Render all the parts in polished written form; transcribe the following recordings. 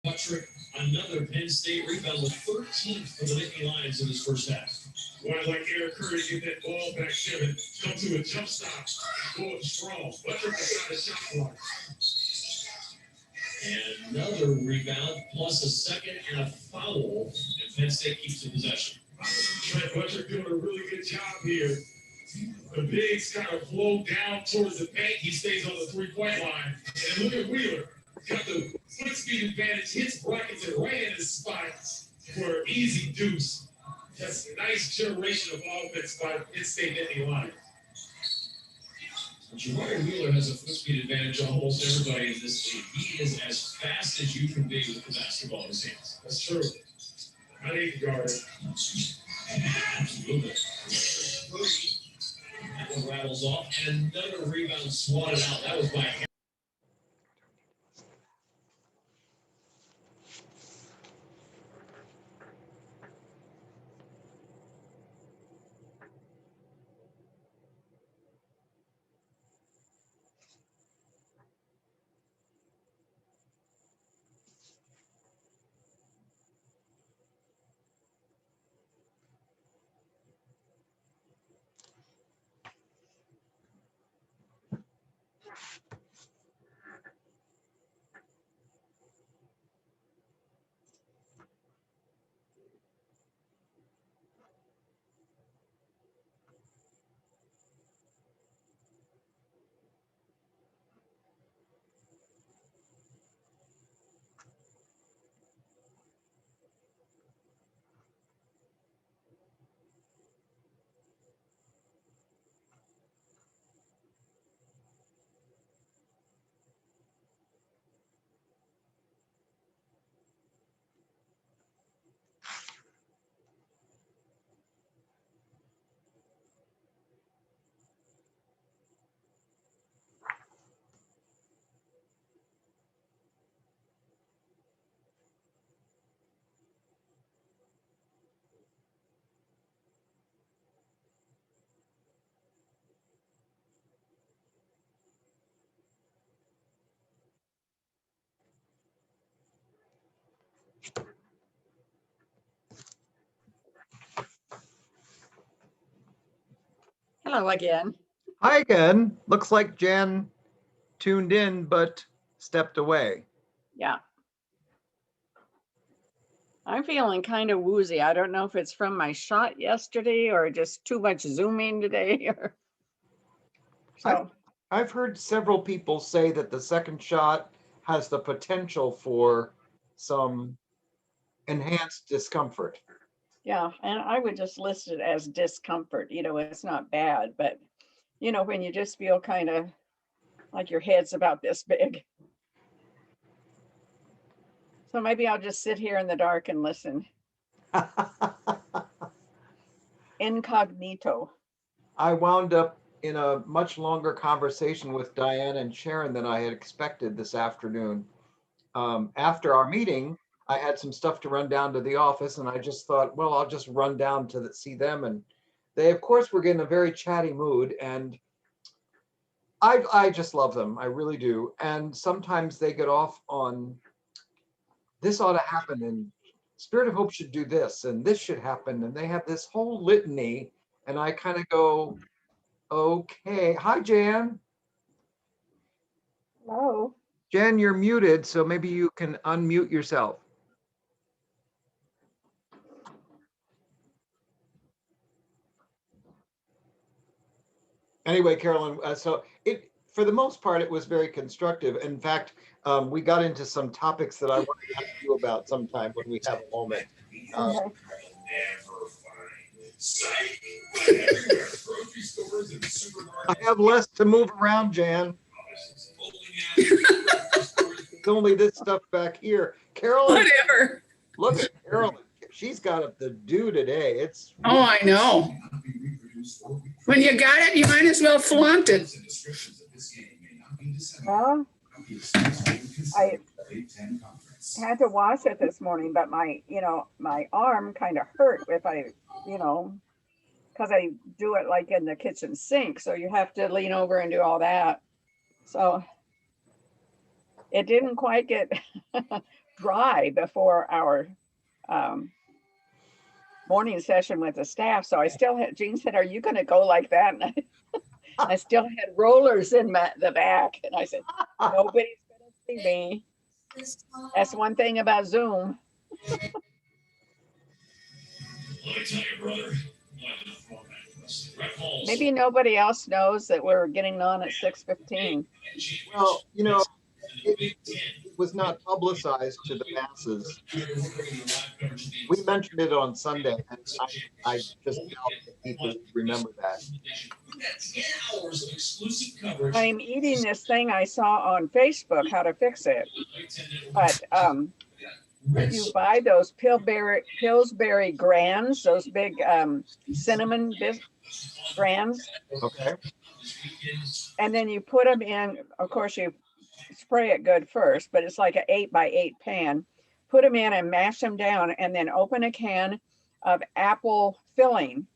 Patrick, another Penn State rebound with 13th for the Nittany Lions in his first half. Well, like Eric Curry, get that ball back, Kevin. Come to a jump stop, going strong. Patrick got a shot clock. And another rebound, plus a second and a foul, and Penn State keeps the possession. Trent Butcher doing a really good job here. The bigs kind of flow down towards the paint. He stays on the three-point line. And look at Wheeler. Got the foot speed advantage, hits brackets and right in his spot for an easy deuce. That's a nice generation of offense by Penn State Nittany Lions. Jawari Wheeler has a foot speed advantage on almost everybody in this league. He is as fast as you can be with the basketball in his hands. That's true. I need to guard it. Absolutely. That one rattles off, and another rebound swatted out. That was by Hello again. Hi again. Looks like Jan tuned in but stepped away. Yeah. I'm feeling kind of woozy. I don't know if it's from my shot yesterday or just too much Zooming today. So I've heard several people say that the second shot has the potential for some enhanced discomfort. yeah, and I would just list it as discomfort. It's not bad, but when you just feel kind of like your head's about this big. So maybe I'll just sit here in the dark and listen. Incognito. I wound up in a much longer conversation with Diane and Sharon than I had expected this afternoon. After our meeting, I had some stuff to run down to the office, and I just thought, well, I'll just run down to see them. And they, of course, were in a very chatty mood, and I just love them. I really do. And sometimes they get off on, this ought to happen, and Spirit of Hope should do this, and this should happen. And they have this whole litany, and I kind of go, okay. Hi, Jan. Hello. Jan, you're muted, so maybe you can unmute yourself. Anyway, Carolyn, so for the most part, it was very constructive. In fact, we got into some topics that I want to ask you about sometime when we have a moment. Okay. I have less to move around, Jan. It's only this stuff back here. Carolyn. Whatever. Look at Carolyn. She's got it to do today. It's. Oh, I know. When you got it, you might as well flaunt it. Well, I had to wash it this morning, but my arm kind of hurt if I, because I do it like in the kitchen sink. So you have to lean over and do all that. So it didn't quite get dry before our morning session with the staff. So I still had, Jean said, are you going to go like that? And I still had rollers in the back. And I said, nobody's going to see me. That's one thing about Zoom. Let me tell you, brother. Maybe nobody else knows that we're getting on at 6:15. Well, you know, it was not publicized to the masses. We mentioned it on Sunday, and I just doubt that people remember that. I'm eating this thing I saw on Facebook, how to fix it. But you buy those Pillsbury Grands, those big cinnamon grands. Okay. And then you put them in, of course, you spray it good first, but it's like an 8x8 pan. Put them in and mash them down, and then open a can of apple filling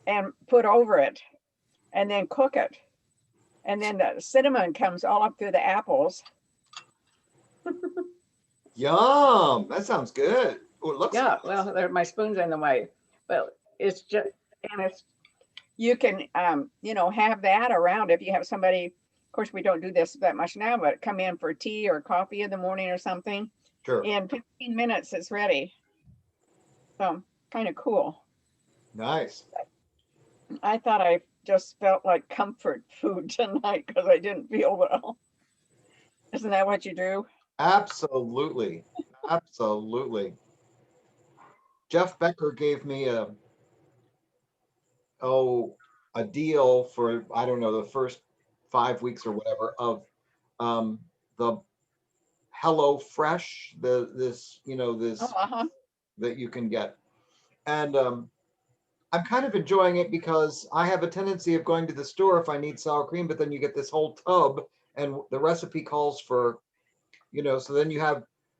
and put over it, and then cook it. And then the cinnamon comes all up through the apples. Yum. That sounds good. Oh, it looks Yeah, good. well, my spoon's in the way, but it's just, and it's, you can, you know, have that around if you have somebody. Of course, we don't do this that much now, but come in for tea or coffee in the morning or something. Sure. In 15 minutes, it's ready. So kind of cool. Nice. I thought I just felt like comfort food tonight because I didn't feel well. Isn't that what you do? Absolutely. Absolutely. Jeff Becker gave me a deal for, I don't know, the first 5 weeks or whatever of the Hello Fresh, this Uh-huh. that you can get. And I'm kind of enjoying it because I have a tendency of going to the store if I need sour cream, but then you get this whole tub and the recipe calls for, so then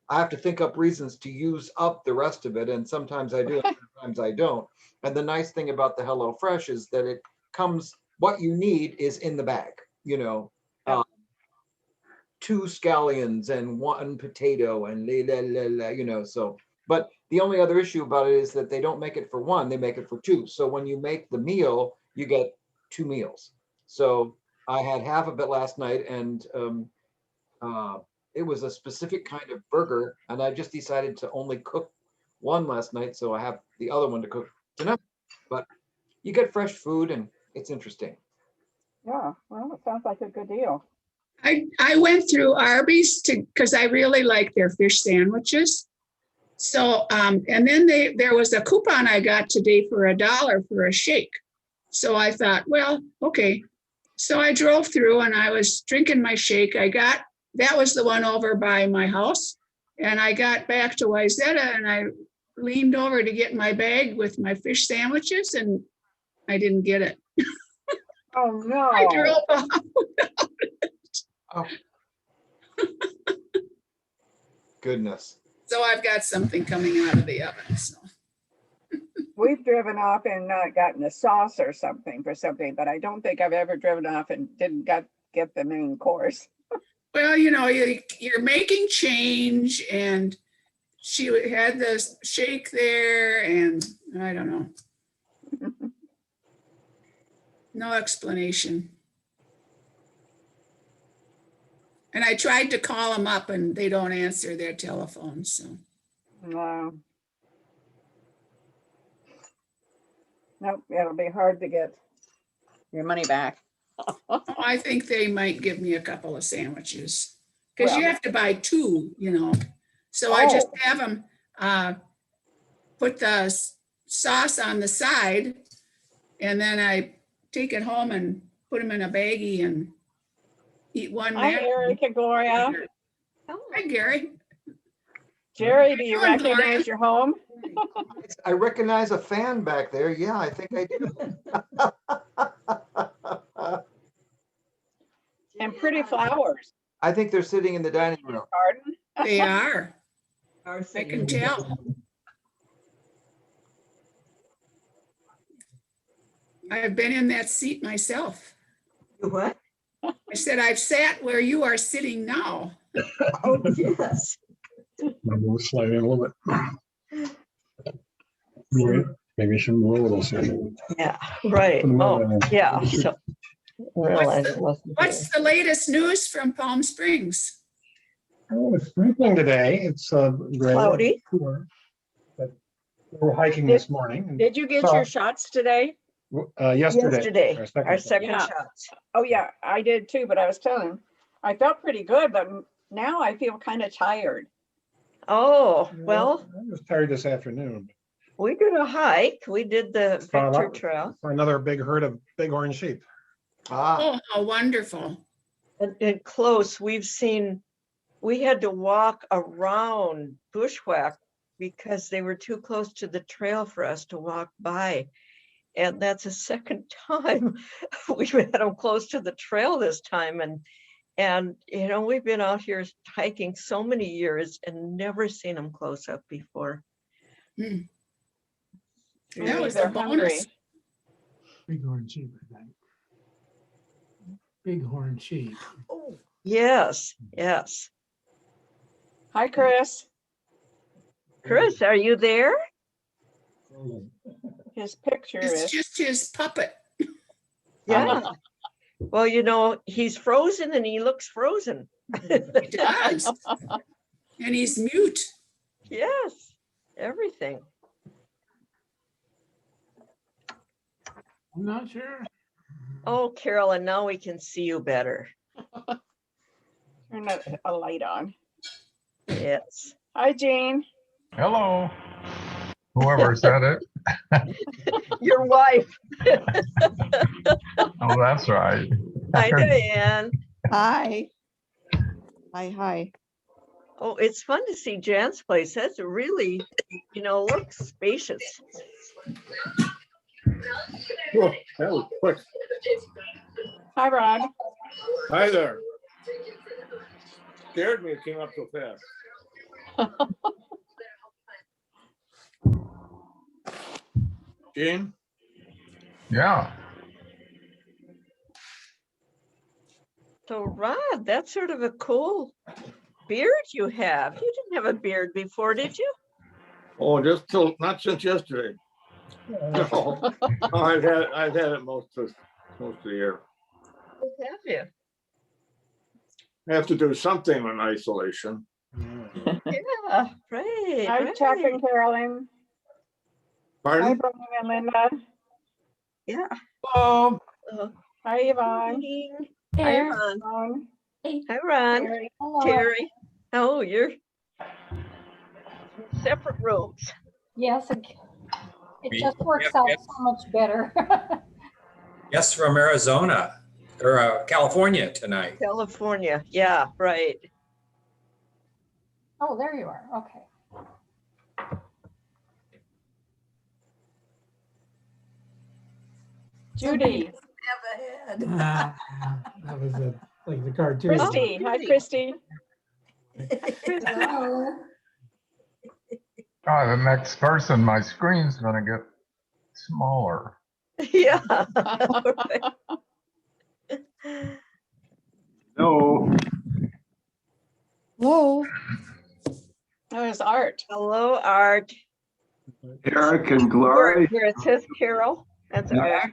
I have to think up reasons to use up the rest of it. And sometimes I do, and sometimes I don't. And the nice thing about the Hello Fresh is that it comes, what you need is in the bag, Yeah. 2 scallions and 1 potato and so, but the only other issue about it is that they don't make it for 1, they make it for 2. So when you make the meal, you get 2 meals. So I had half of it last night, and it was a specific kind of burger, and I just decided to only cook 1 last night, so I have the other one to cook tonight. But you get fresh food, and it's interesting. Yeah, well, it sounds like a good deal. I went through Arby's because I really like their fish sandwiches. So, and then there was a coupon I got today for $1 for a shake. So I thought, well, okay. So I drove through and I was drinking my shake. That was the one over by my house. And I got back to Wayzata and I leaned over to get my bag with my fish sandwiches, and I didn't get it. Oh, no. I drove off. Oh. Goodness. So I've got something coming out of the oven. So. We've driven off and not gotten a sauce or something for something, but I don't think I've ever driven off and didn't get the main course. Well, you're making change, and she had this shake there, and I don't know. No explanation. And I tried to call them up, and they don't answer their telephones. So. No. Nope, it'll be hard to get your money back. I think they might give me a couple of sandwiches because you Well. have to buy 2, So I just have them put the sauce on the side, and then I take it home and put them in a baggie and eat one Hi, there. Eric and Gloria. Hi, Gary. Jerry, do you How you doing, recognize your home? I recognize a fan back there. Yeah, I think I do. And pretty flowers. I think they're sitting in the dining room. Garden. They are. I can tell. I've been in that seat myself. What? I said, I've sat where you are sitting now. Oh, yes. gonna move slightly a little bit. Maybe you should move a little soon. Yeah, right. Oh, yeah. So, realize it wasn't. What's the latest news from Palm Springs? Oh, it's sprinkling today. It's gray. Cloudy. Cooler. But we were hiking this morning. Did you get So- your shots today? Yesterday, Our our second. second Yeah. shots. Oh, yeah, I did too, but I was telling him, I felt pretty good, but now I feel kind of tired. Oh, well, I was tired this afternoon. we did a hike. We did the Saw Victor that- Trail. For another big herd of bighorn sheep. Ah, Oh, how wonderful. And close, we had to walk around bushwhack because they were too close to the trail for us to walk by. And that's the second time we've had them close to the trail this time. And we've been out here hiking so many years and never seen them close up before. That Maybe was they're a bonus. Bighorn sheep, I think. Bighorn sheep. Yes, yes. Hi, Chris. Chris, are you there? His picture It's is, just his puppet. Yeah. Well, he's frozen and he looks frozen. He does. And he's mute. Yes, everything. I'm not sure. Oh, Carolyn, now we can see you better. turn a light on. Yes. Hi, Jean. Hello. Whoever said it. Your wife. Oh, that's right. Hi, Diane. Hi. Hi. Oh, it's fun to see Jan's place. That's really, looks spacious. Oh, that was quick. Hi, Rod. Hi there. Scared me, it came up so fast. Gene? Yeah. So Rod, that's sort of a cool beard you have. You didn't have a beard before, did you? Oh, not since yesterday. No, I've had it most of the year. Have you? I have to do something in isolation. Yeah, right. Hi, right. Chuck and Carolyn. Hi, Pardon? Brian and Linda. Yeah. Oh, Uh, Hi, Yvonne. Hi, Ron. Yvonne. Hi, Ron. Terry. Terry. Oh, you're separate rooms. Yes, it just works out so much better. Guests from Arizona or California tonight. California. Yeah, right. Oh, there you are. Okay. Judy. that was like the cartoon. Christy. Hi, Christy. Hello. Oh, the next person, my screen's gonna get smaller. Yeah. No. Hello. There's Art. Hello, Art. Eric and Gloria. Here it says Carol. That's Art.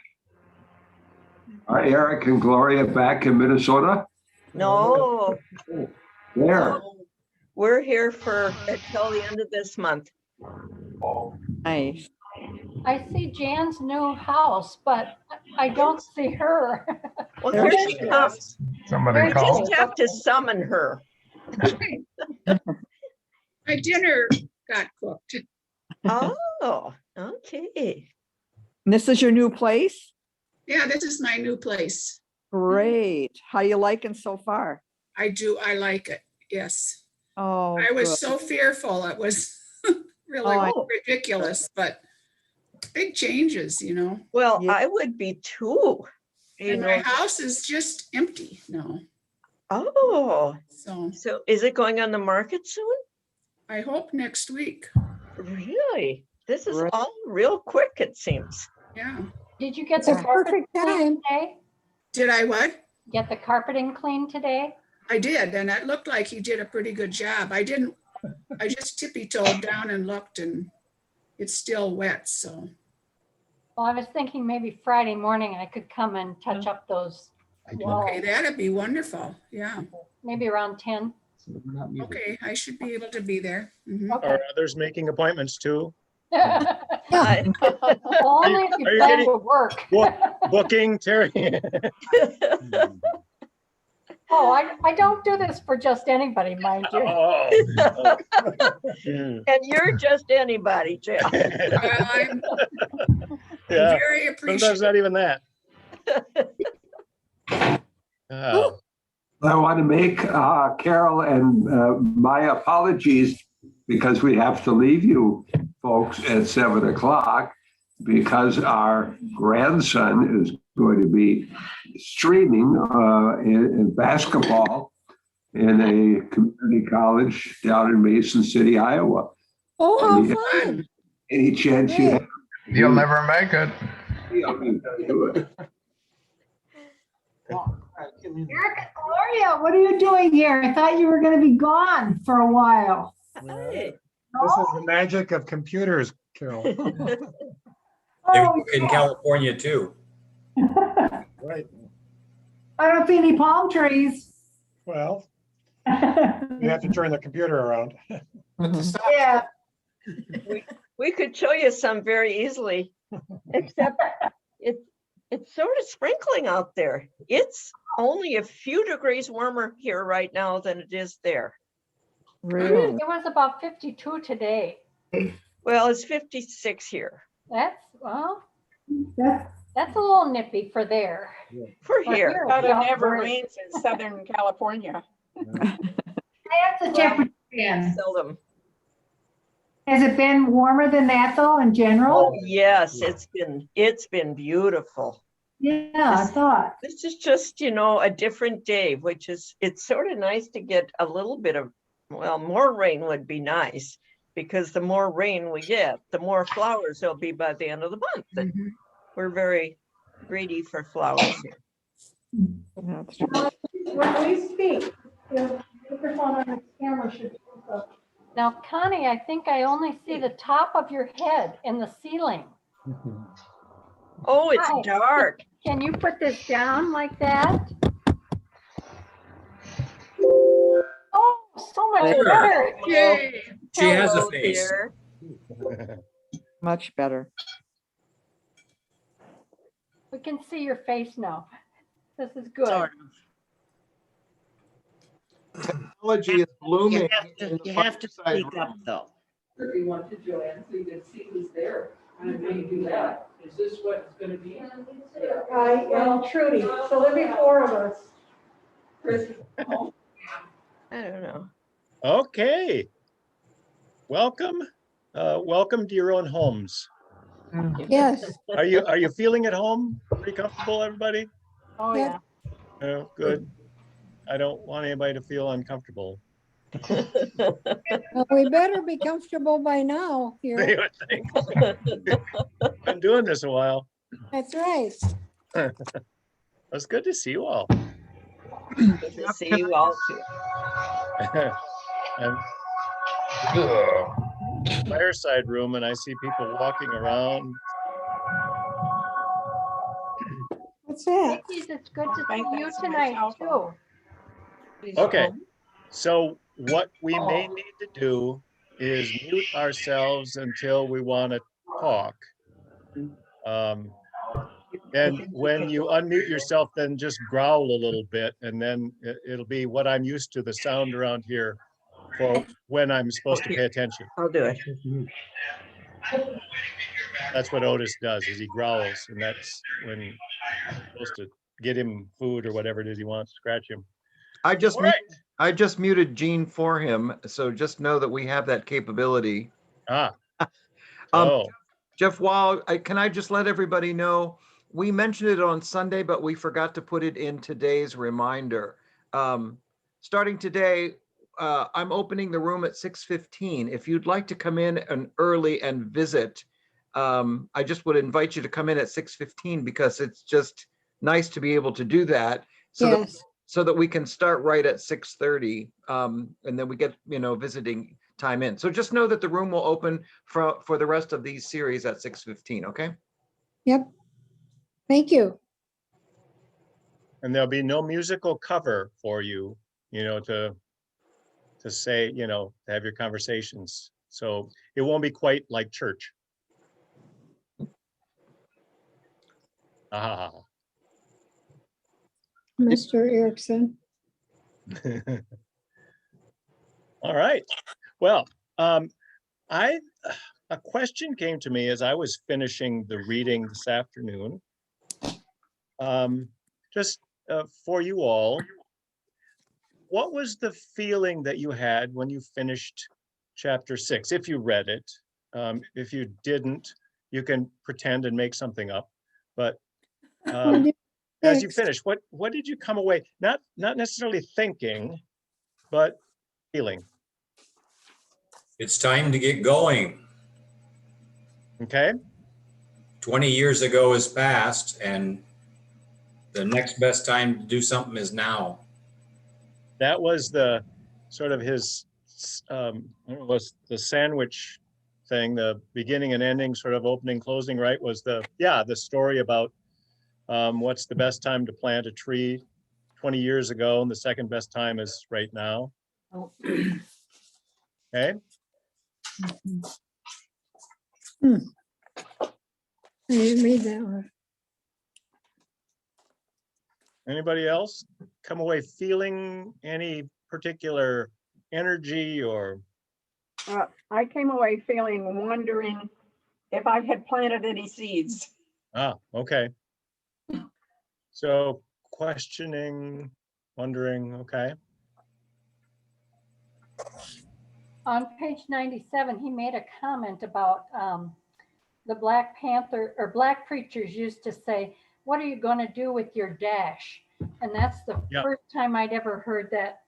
Are Eric and Gloria back in Minnesota? No, Where? we're here until the end of this month. Nice. I see Jan's new house, but I don't see her. Well, There here she she comes. Somebody We called. just have to summon her. My dinner got cooked. Oh, okay. This is your new place? Yeah, this is my new place. Great. How you liking so far? I like it. Yes. Oh, I was good. so fearful. It was really Oh, ridiculous, but big changes, Well, Yeah. I would be too. And my house is just empty now. Oh, So is it going on the market soon? I hope next week. Really? This is Right. all real quick, it seems. Yeah. Did you get the It's carpet cleaned today? Did I what? Get the carpeting cleaned today? I did, and it looked like he did a pretty good job. I didn't I just tippy-toed down and looked and it's still wet, so. Well, I was thinking maybe Friday morning I could come and touch up those walls, Okay, that'd be wonderful. Yeah. maybe around 10. Okay, I should be able to be there. Mhm. Okay. Are others making appointments too? I- Only if Are you you plan getting- to work. Booking, Terry? Oh, I don't do this for just anybody, mind you. Oh. Hmm. And you're just anybody, Jeff. Well, I'm Yeah, very sometimes appreciative. not even that. Ah, I want to make Carol and my apologies because we have to leave you folks at 7 o'clock because our grandson is going to be streaming in basketball in a community college down in Mason City, Iowa. Oh, how Any- fun. Any chance you have? You'll never make it. Do it. Eric and Gloria, what are you doing here? I thought you were going to be gone for a while. Hey. this is the magic of computers, Carol. They Oh, work in California too. Right. I don't see any palm trees. Well, you have to turn the computer around. Yeah. We could show you some very easily, except it's sort of sprinkling out there. It's only a few degrees warmer here right now than it is there. Really? It was about 52 today. Well, it's 56 here. That's, well, That's that's a little nippy for there. For But here. But it yeah, never we're- rains in Southern California. that's the temperature. been. Seldom. Has it been warmer than that though in general? Oh, yes, it's been beautiful. Yeah, I thought. This is just, a different day, which is, it's sort of nice to get a little bit of, well, more rain would be nice because the more rain we get, the more flowers there'll be by the end of the month. And Mhm. we're very greedy for flowers here. That's true. When we speak, the microphone on the camera should. Now, Connie, I think I only see the top of your head in the ceiling. Oh, it's Hi. dark. Can you put this down like that? Oh, so much There. better. Yay. She has a Hello, face. dear. Much better. We can see your face now. This is good. Technology is blooming. in the You have to fireside speak up room. though. If you want to, Joanne, so you can see who's there. And when you do that, is this what it's gonna be? I am Trudy, so there'll be four of us. Chris, I don't know. Okay. Welcome. Welcome to your own homes. Yes. Are you feeling at home? Pretty comfortable, everybody? Oh, yeah. Oh, good. I don't want anybody to feel uncomfortable. Well, we better be comfortable by now You here. would think. Been doing this a while. That's right. It's good to see you all. Good to see you all too. And fireside room, and I see people walking around. What's that? Vicky's, it's good to see you tonight too. Okay, so what we may need to do is mute ourselves until we want to talk. And when you unmute yourself, then just growl a little bit, and then it'll be what I'm used to, the sound around here for when I'm supposed to pay attention. I'll do it. That's what Otis does, is he growls, and that's when you're supposed to get him food or whatever it is he wants, scratch him. I just All right. I just muted Gene for him, so just know that we have that capability. Ah. Um, Jeff, can I just let everybody know, we mentioned it on Sunday, but we forgot to put it in today's reminder. Starting today, I'm opening the room at 6:15. If you'd like to come in early and visit, I just would invite you to come in at 6:15 because it's just nice to be able to do that. So that we can start right at 6:30, and then we get, visiting time in. So just know that the room will open for the rest of these series at 6:15, okay? Yep. Thank you. And there'll be no musical cover for you, to say, to have your conversations. So it won't be quite like church. Ah. Mr. Erickson. All right. Well, a question came to me as I was finishing the reading this afternoon. Just for you all, what was the feeling that you had when you finished chapter 6? If you read it, if you didn't, you can pretend and make something up. But as you finish, what did you come away? Not necessarily thinking, but feeling. It's time to get going. Okay. 20 years ago has passed, and the next best time to do something is now. That was the sort of his, was the sandwich thing, the beginning and ending, sort of opening, closing, right? Was the story about what's the best time to plant a tree 20 years ago, and the second best time is right now. Okay. I didn't read that one. Anybody else come away feeling any particular energy or? I came away wondering if I had planted any seeds. Ah, okay. So questioning, wondering, okay. On page 97, he made a comment about the Black Panther or Black preachers used to say, "What are you going to do with your dash?" And that's the first time I'd ever heard that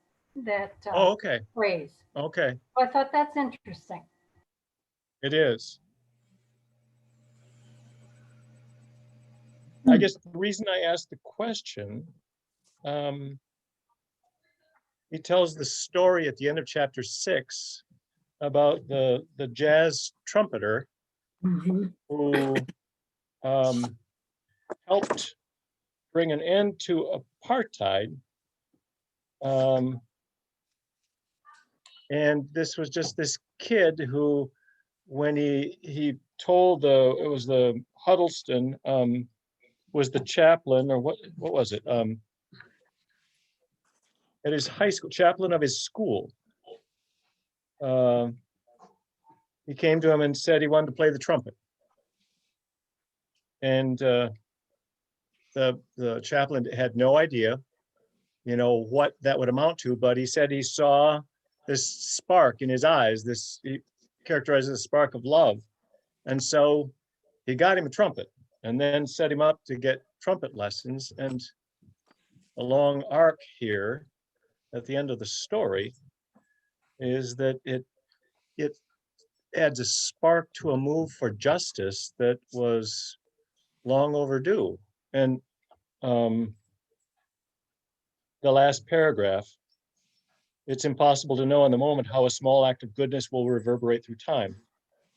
okay. phrase. Okay. So I thought that's interesting. It is. I guess the reason I asked the question, he tells the story at the end of chapter 6 about the jazz trumpeter who helped bring an end to apartheid. And this was just this kid who, when he told it was the Huddleston, was the chaplain, or what was it? At his high school, chaplain of his school. He came to him and said he wanted to play the trumpet. And the chaplain had no idea, what that would amount to, but he said he saw this spark in his eyes, he characterized as a spark of love. And so he got him a trumpet and then set him up to get trumpet lessons. And a long arc here at the end of the story is that it adds a spark to a move for justice that was long overdue. And the last paragraph, it's impossible to know in the moment how a small act of goodness will reverberate through time.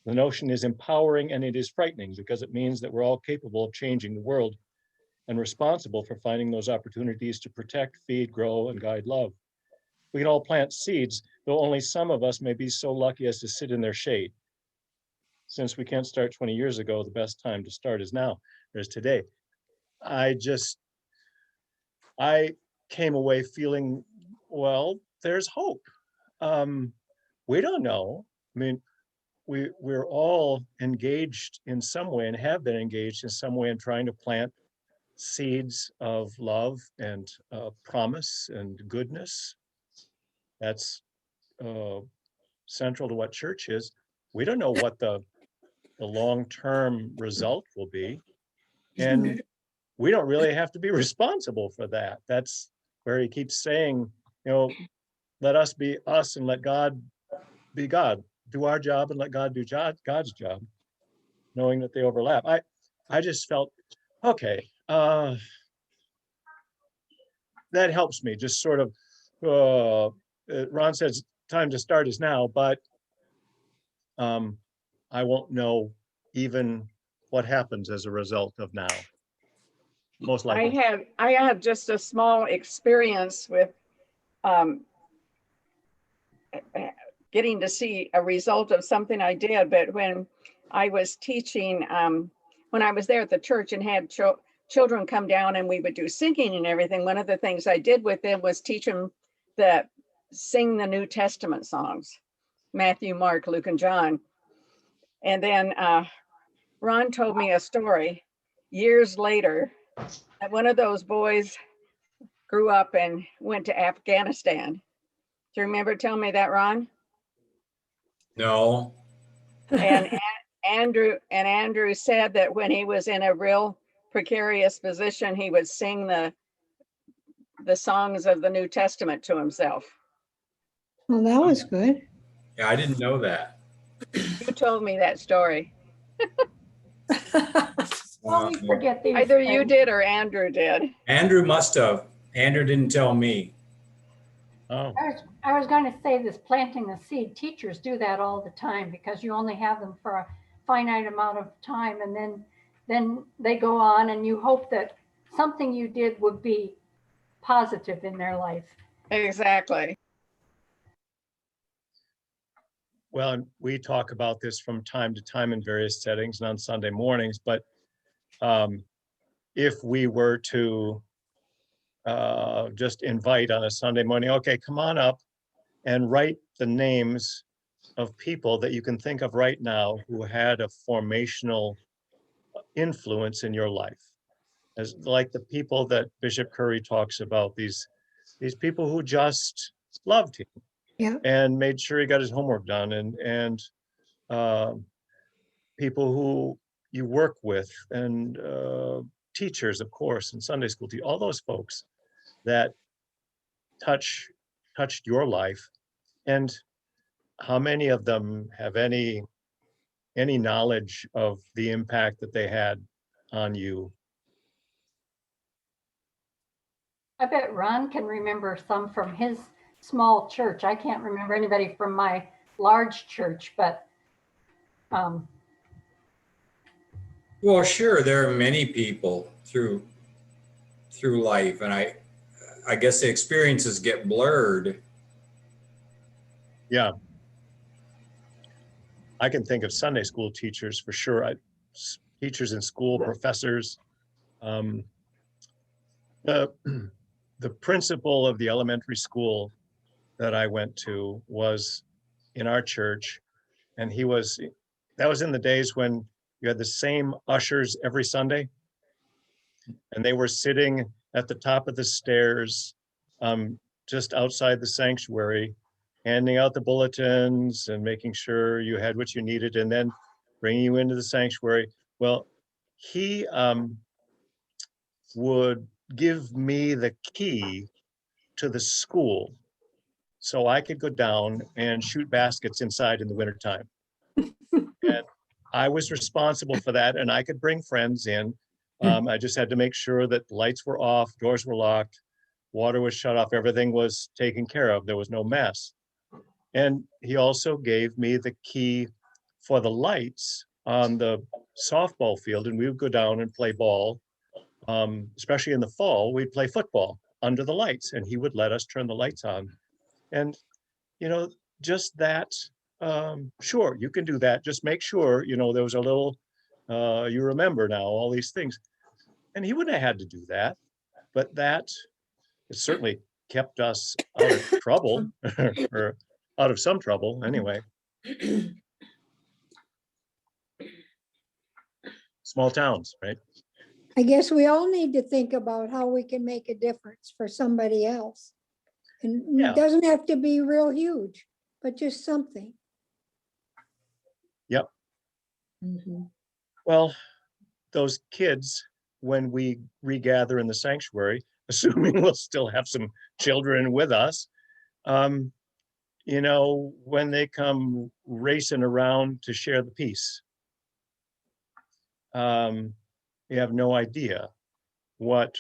The notion is empowering and it is frightening because it means that we're all capable of changing the world and responsible for finding those opportunities to protect, feed, grow, and guide love. We can all plant seeds, though only some of us may be so lucky as to sit in their shade. Since we can't start 20 years ago, the best time to start is now, or is today. I came away feeling, well, there's hope. We don't know. I mean, we're all engaged in some way and have been engaged in some way in trying to plant seeds of love and promise and goodness. That's central to what church is. We don't know what the long-term result will be. And we don't really have to be responsible for that. That's where he keeps saying, let us be us and let God be God. Do our job and let God do God's job, knowing that they overlap. I just felt, okay, that helps me just sort of, Ron says time to start is now, but I won't know even what happens as a result of now. Most likely. I had just a small experience with getting to see a result of something I did, but when I was teaching, when I was there at the church and had children come down and we would do singing and everything, one of the things I did with them was teach them sing the New Testament songs, Matthew, Mark, Luke, and John. And then Ron told me a story years later that one of those boys grew up and went to Afghanistan. Do you remember telling me that, Ron? No. And Andrew said that when he was in a real precarious position, he would sing the songs of the New Testament to himself. Well, that was good. Yeah, I didn't know that. You told me that story. Well, we forget these Either you things. did or Andrew did. Andrew must have. Andrew didn't tell me. Oh. I was going to say this planting the seed. Teachers do that all the time because you only have them for a finite amount of time, and then they go on, and you hope that something you did would be positive in their life. Exactly. Well, and we talk about this from time to time in various settings and on Sunday mornings, but if we were to just invite on a Sunday morning, okay, come on up and write the names of people that you can think of right now who had a formational influence in your life, as like the people that Bishop Curry talks about, these people who just loved him. Yeah. And made sure he got his homework done, and people who you work with, and teachers, of course, and Sunday school teachers, all those folks that touched your life. And how many of them have any knowledge of the impact that they had on you? I bet Ron can remember some from his small church. I can't remember anybody from my large church, but Well, sure, there are many people through life, and I guess the experiences get blurred. Yeah. I can think of Sunday school teachers for sure. Teachers in school, professors. The principal of the elementary school that I went to was in our church, and that was in the days when you had the same ushers every Sunday, and they were sitting at the top of the stairs, just outside the sanctuary, handing out the bulletins and making sure you had what you needed, and then bringing you into the sanctuary. Well, he would give me the key to the school so I could go down and shoot baskets inside in the wintertime. And I was responsible for that, and I could bring friends in. I just had to make sure that lights were off, doors were locked, water was shut off, everything was taken care of. There was no mess. And he also gave me the key for the lights on the softball field, and we would go down and play ball. Especially in the fall, we'd play football under the lights, and he would let us turn the lights on. And, just that, sure, you can do that. Just make sure, there was a little, you remember now all these things. And he wouldn't have had to do that, but it certainly kept us out of trouble, or out of some trouble anyway. Small towns, right? I guess we all need to think about how we can make a difference for somebody else. And Yeah. it doesn't have to be real huge, but just something. Yep. Well, those kids, when we regather in the sanctuary, assuming we'll still have some children with us, when they come racing around to share the peace, you have no idea what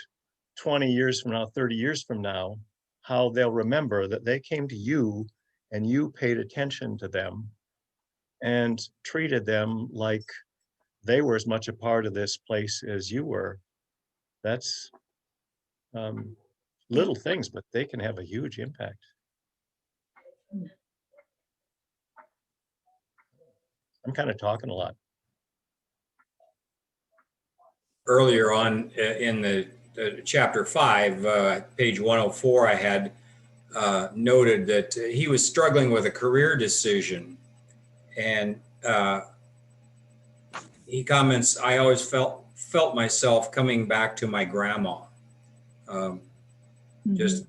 20 years from now, 30 years from now, how they'll remember that they came to you and you paid attention to them and treated them like they were as much a part of this place as you were. That's little things, but they can have a huge impact. I'm kind of talking a lot. Earlier on in the chapter 5, page 104, I had noted that he was struggling with a career decision. And he comments, I always felt myself coming back to my grandma. Just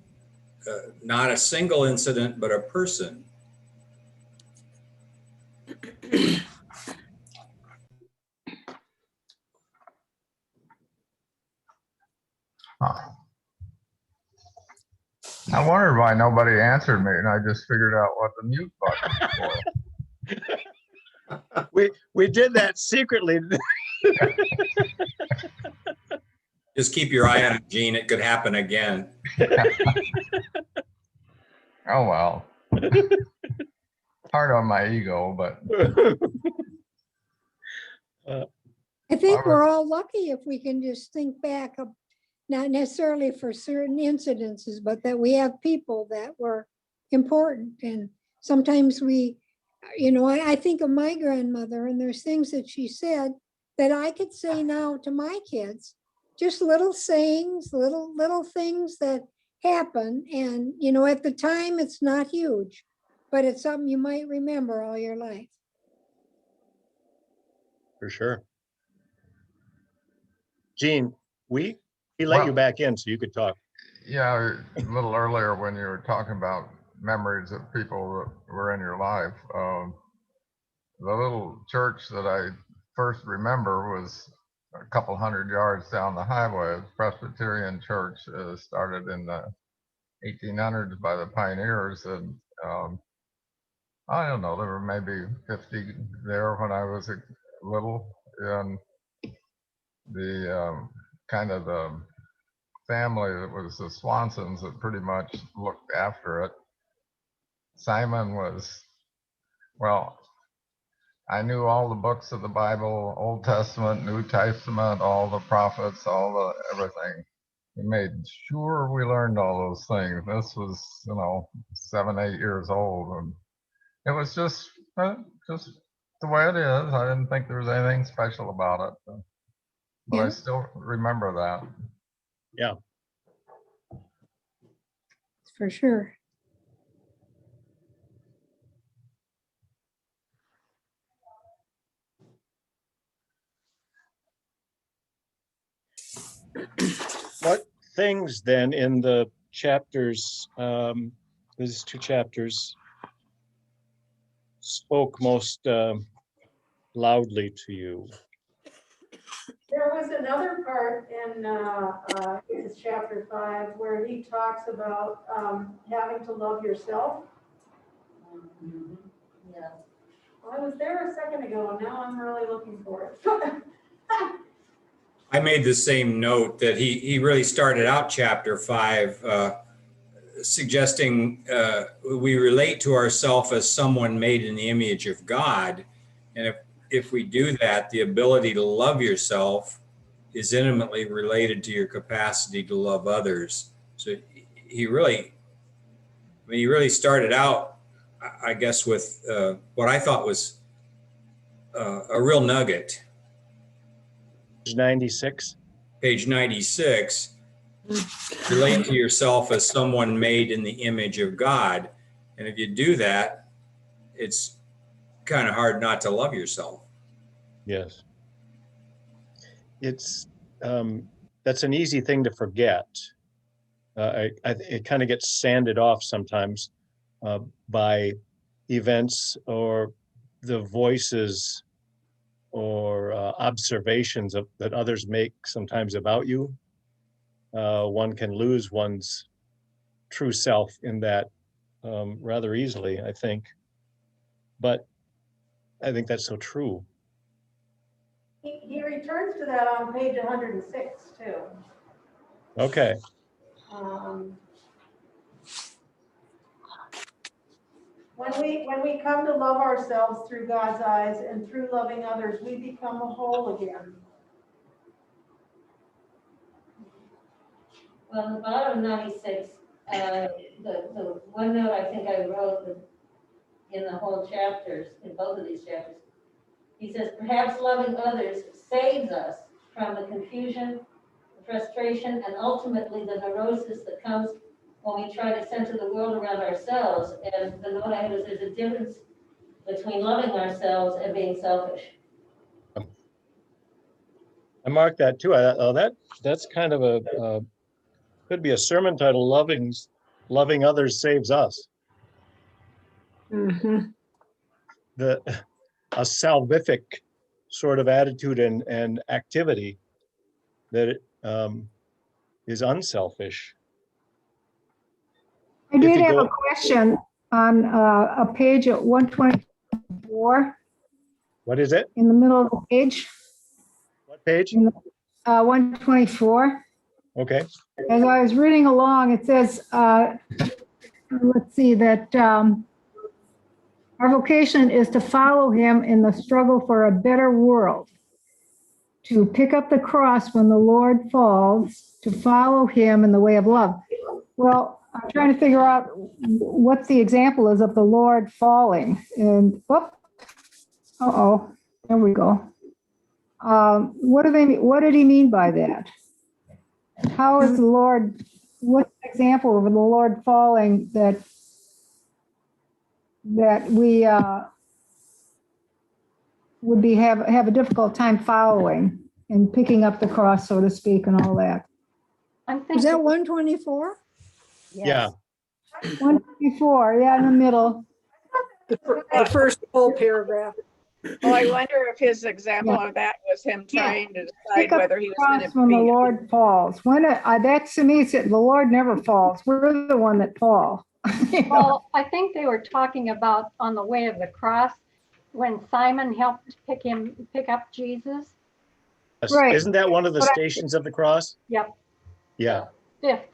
not a single incident, but a person. Huh. I wondered why nobody answered me, and I just figured out what the mute button was for. We did that secretly. Just keep your eye on it, Gene. It could happen again. Oh, well. Hard on my ego, but. I think we're all lucky if we can just think back, not necessarily for certain incidences, but that we have people that were important. And sometimes we, I think of my grandmother, and there's things that she said that I could say now to my kids, just little sayings, little things that happen. And, at the time it's not huge, but it's something you might remember all your life. For sure. Gene, we let you back in so you could talk. Yeah, a little earlier when you were talking about memories of people that were in your life, the little church that I first remember was a couple hundred yards down the highway. It was Presbyterian church, started in the 1800s by the pioneers, and I don't know, there were maybe 50 there when I was little, and the kind of the family that was the Swansons that pretty much looked after it. Simon was, well, I knew all the books of the Bible, Old Testament, New Testament, all the prophets, everything. He made sure we learned all those things. This was, 7, 8 years old, and it was just the way it is. I didn't think there was anything special about it, but I still remember that. Yeah. For sure. What things then in the chapters, these 2 chapters, spoke most loudly to you? There was another part in it's chapter 5 where he talks about having to love yourself. Yeah. Well, I was there a second ago, and now I'm really looking for it. I made the same note that he really started out chapter 5 suggesting we relate to ourselves as someone made in the image of God. And if we do that, the ability to love yourself is intimately related to your capacity to love others. So he really started out, I guess, with what I thought was a real nugget. Page 96. Page 96. Relate to yourself as someone made in the image of God. And if you do that, it's kind of hard not to love yourself. Yes. It's that's an easy thing to forget. It kind of gets sanded off sometimes by events or the voices or observations that others make sometimes about you. One can lose one's true self in that rather easily, I think. But I think that's so true. He returns to that on page 106 too. Okay. When we come to love ourselves through God's eyes and through loving others, we become a whole again. Well, the bottom 96, the one note I think I wrote in the whole chapters, in both of these chapters, he says, perhaps loving others saves us from the confusion, the frustration, and ultimately the neurosis that comes when we try to center the world around ourselves. And the note I had was there's a difference between loving ourselves and being selfish. I marked that too. That's kind of a could be a sermon title. Loving others saves us. Mhm. A salvific sort of attitude and activity that is unselfish. I did have a question on a page at 124. What is it? In the middle of the page. What page? 124. Okay. As I was reading along, it says, let's see, that our vocation is to follow him in the struggle for a better world, to pick up the cross when the Lord falls, to follow him in the way of love. Well, I'm trying to figure out what the example is of the Lord falling. And, there we go. What did he mean by that? How is the Lord, what's the example of the Lord falling that we would have a difficult time following and picking up the cross, so to speak, and all that? Is that 124? Yeah. 124, yeah, in the middle. The first whole paragraph. Oh, I wonder if his example of that was him trying to Pick decide up whether the he was cross going to when the be. Lord falls. That's to me, the Lord never falls. We're the one that fall. Well, I think they were talking about on the way of the cross when Simon helped pick up Jesus. Right. Isn't that one of the stations of the cross? Yep. Yeah. Fifth.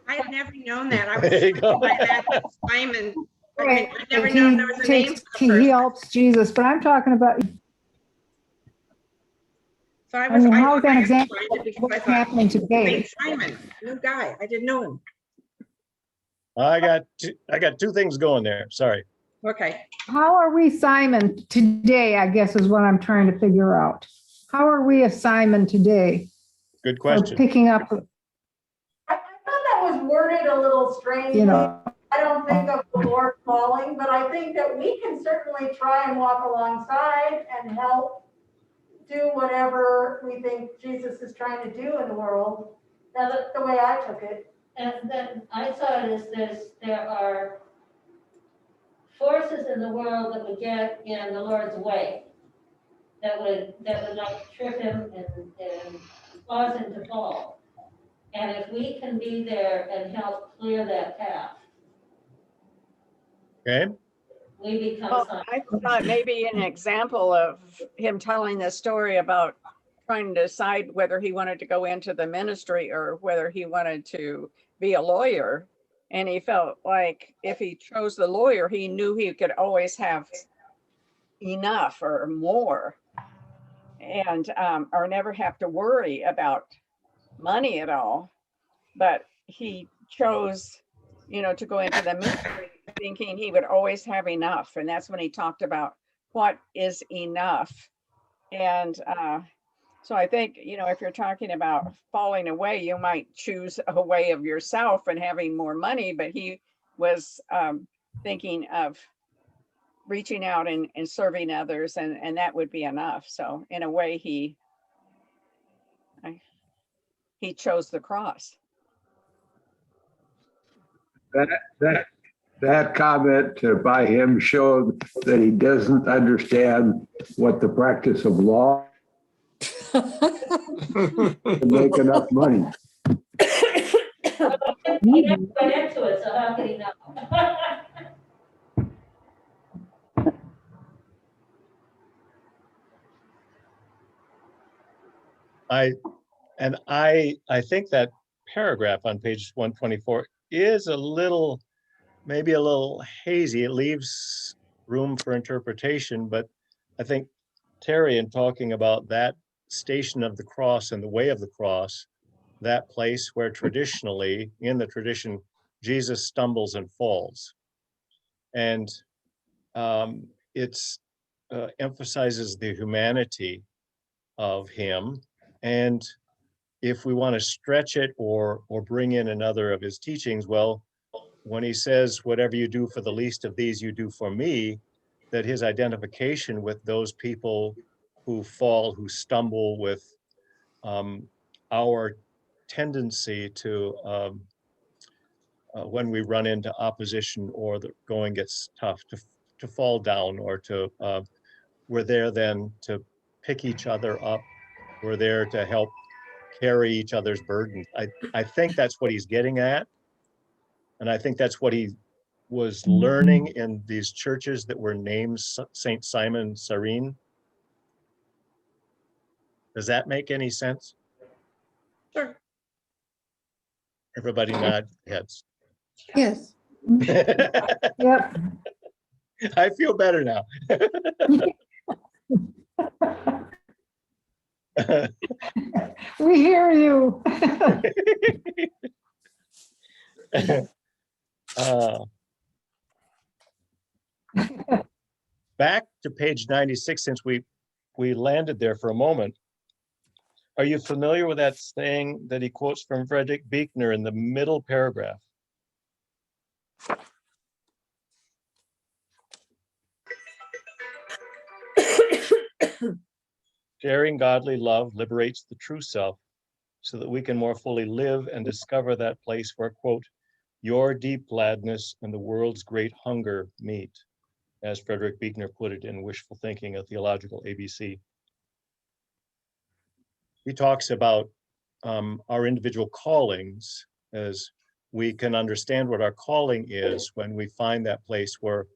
I had never known that. I There you was go. by that Simon. I mean, Right. I'd never known there was a name for the He person. helps Jesus, but I'm talking about, So I I mean, how I is that an example explained it of because what's I thought, happening today? Saint Simon, new guy. I didn't know him. I got two things going there. Sorry. Okay. How are we Simon today, I guess is what I'm trying to figure out. How are we a Simon today? Good For question. picking up, I thought that was worded a little strange. you know, I don't think of the Lord falling, but I think that we can certainly try and walk alongside and help do whatever we think Jesus is trying to do in the world. That's the way I took it. And then I saw it as there are forces in the world that would get in the Lord's way, that would like trip him and cause him to fall. And if we can be there and help clear that path, Okay. we become Well, Simon. I thought maybe an example of him telling the story about trying to decide whether he wanted to go into the ministry or whether he wanted to be a lawyer. And he felt like if he chose the lawyer, he knew he could always have enough or more and or never have to worry about money at all. But he chose, to go into the ministry thinking he would always have enough. And that's when he talked about what is enough. And so I think, if you're talking about falling away, you might choose a way of yourself and having more money, but he was thinking of reaching out and serving others, and that would be enough. So in a way, he chose the cross. That comment by him showed that he doesn't understand what the practice of law to make enough money. He never went into it, so how could he know? I think that paragraph on page 124 is a little maybe a little hazy. It leaves room for interpretation, but I think Terry, in talking about that station of the cross and the way of the cross, that place where traditionally, in the tradition, Jesus stumbles and falls. And it's emphasizes the humanity of him. And if we want to stretch it or bring in another of his teachings, well, when he says, whatever you do for the least of these, you do for me, that his identification with those people who fall, who stumble with our tendency to, when we run into opposition or the going gets tough, to fall down or to, we're there then to pick each other up. We're there to help carry each other's burdens. I think that's what he's getting at. And I think that's what he was learning in these churches that were named St. Simon Cyrene. Does that make any sense? Sure. Everybody nod heads. Yes. Yep. I feel better now. We hear you. Back to page 96, since we landed there for a moment. Are you familiar with that saying that he quotes from Frederick Buechner in the middle paragraph? Sharing godly love liberates the true self so that we can more fully live and discover that place where, quote, your deep gladness and the world's great hunger meet, as Frederick Buechner put it in Wishful Thinking, a Theological ABC. He talks about our individual callings, as we can understand what our calling is when we find that place where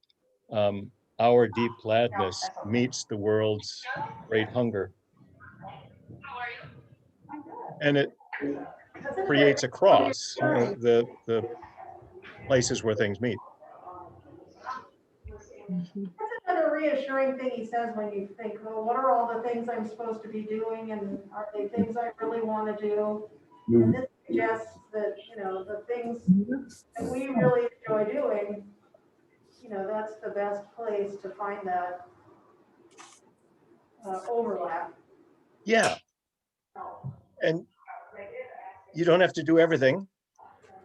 our deep gladness meets the world's great hunger. And it creates a cross, the places where things meet. That's another reassuring thing he says when you think, well, what are all the things I'm supposed to be doing, and are they things I really want to do? And this suggests that, the things that we really enjoy doing, that's the best place to find that overlap. Yeah. And you don't have to do everything,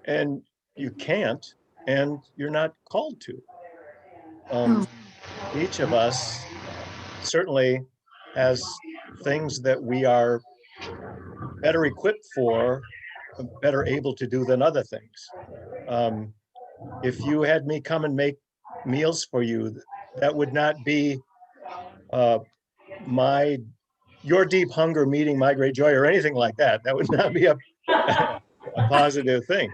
and you can't, and you're not called to. Each of us certainly has things that we are better equipped for, better able to do than other things. If you had me come and make meals for you, that would not be your deep hunger meeting my great joy or anything like that. That would not be a positive thing.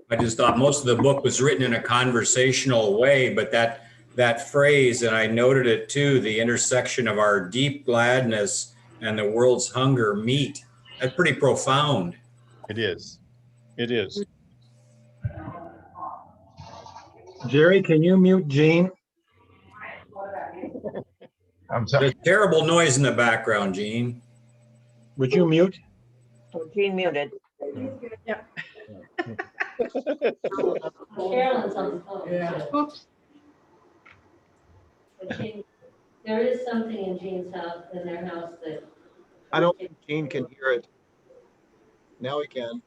I just thought most of the book was written in a conversational way, but that phrase, and I noted it too, the intersection of our deep gladness and the world's hunger meet. That's pretty profound. It is. It is. Jerry, can you mute Jean? I'm sorry. There's terrible noise in the background, Gene. Would you mute? Oh, Gene muted. Yep. Carolyn's on the phone. Yeah. Oops. But Jean, there is something in Jean's house, in their house that. I don't think Jean can hear it. Now we can.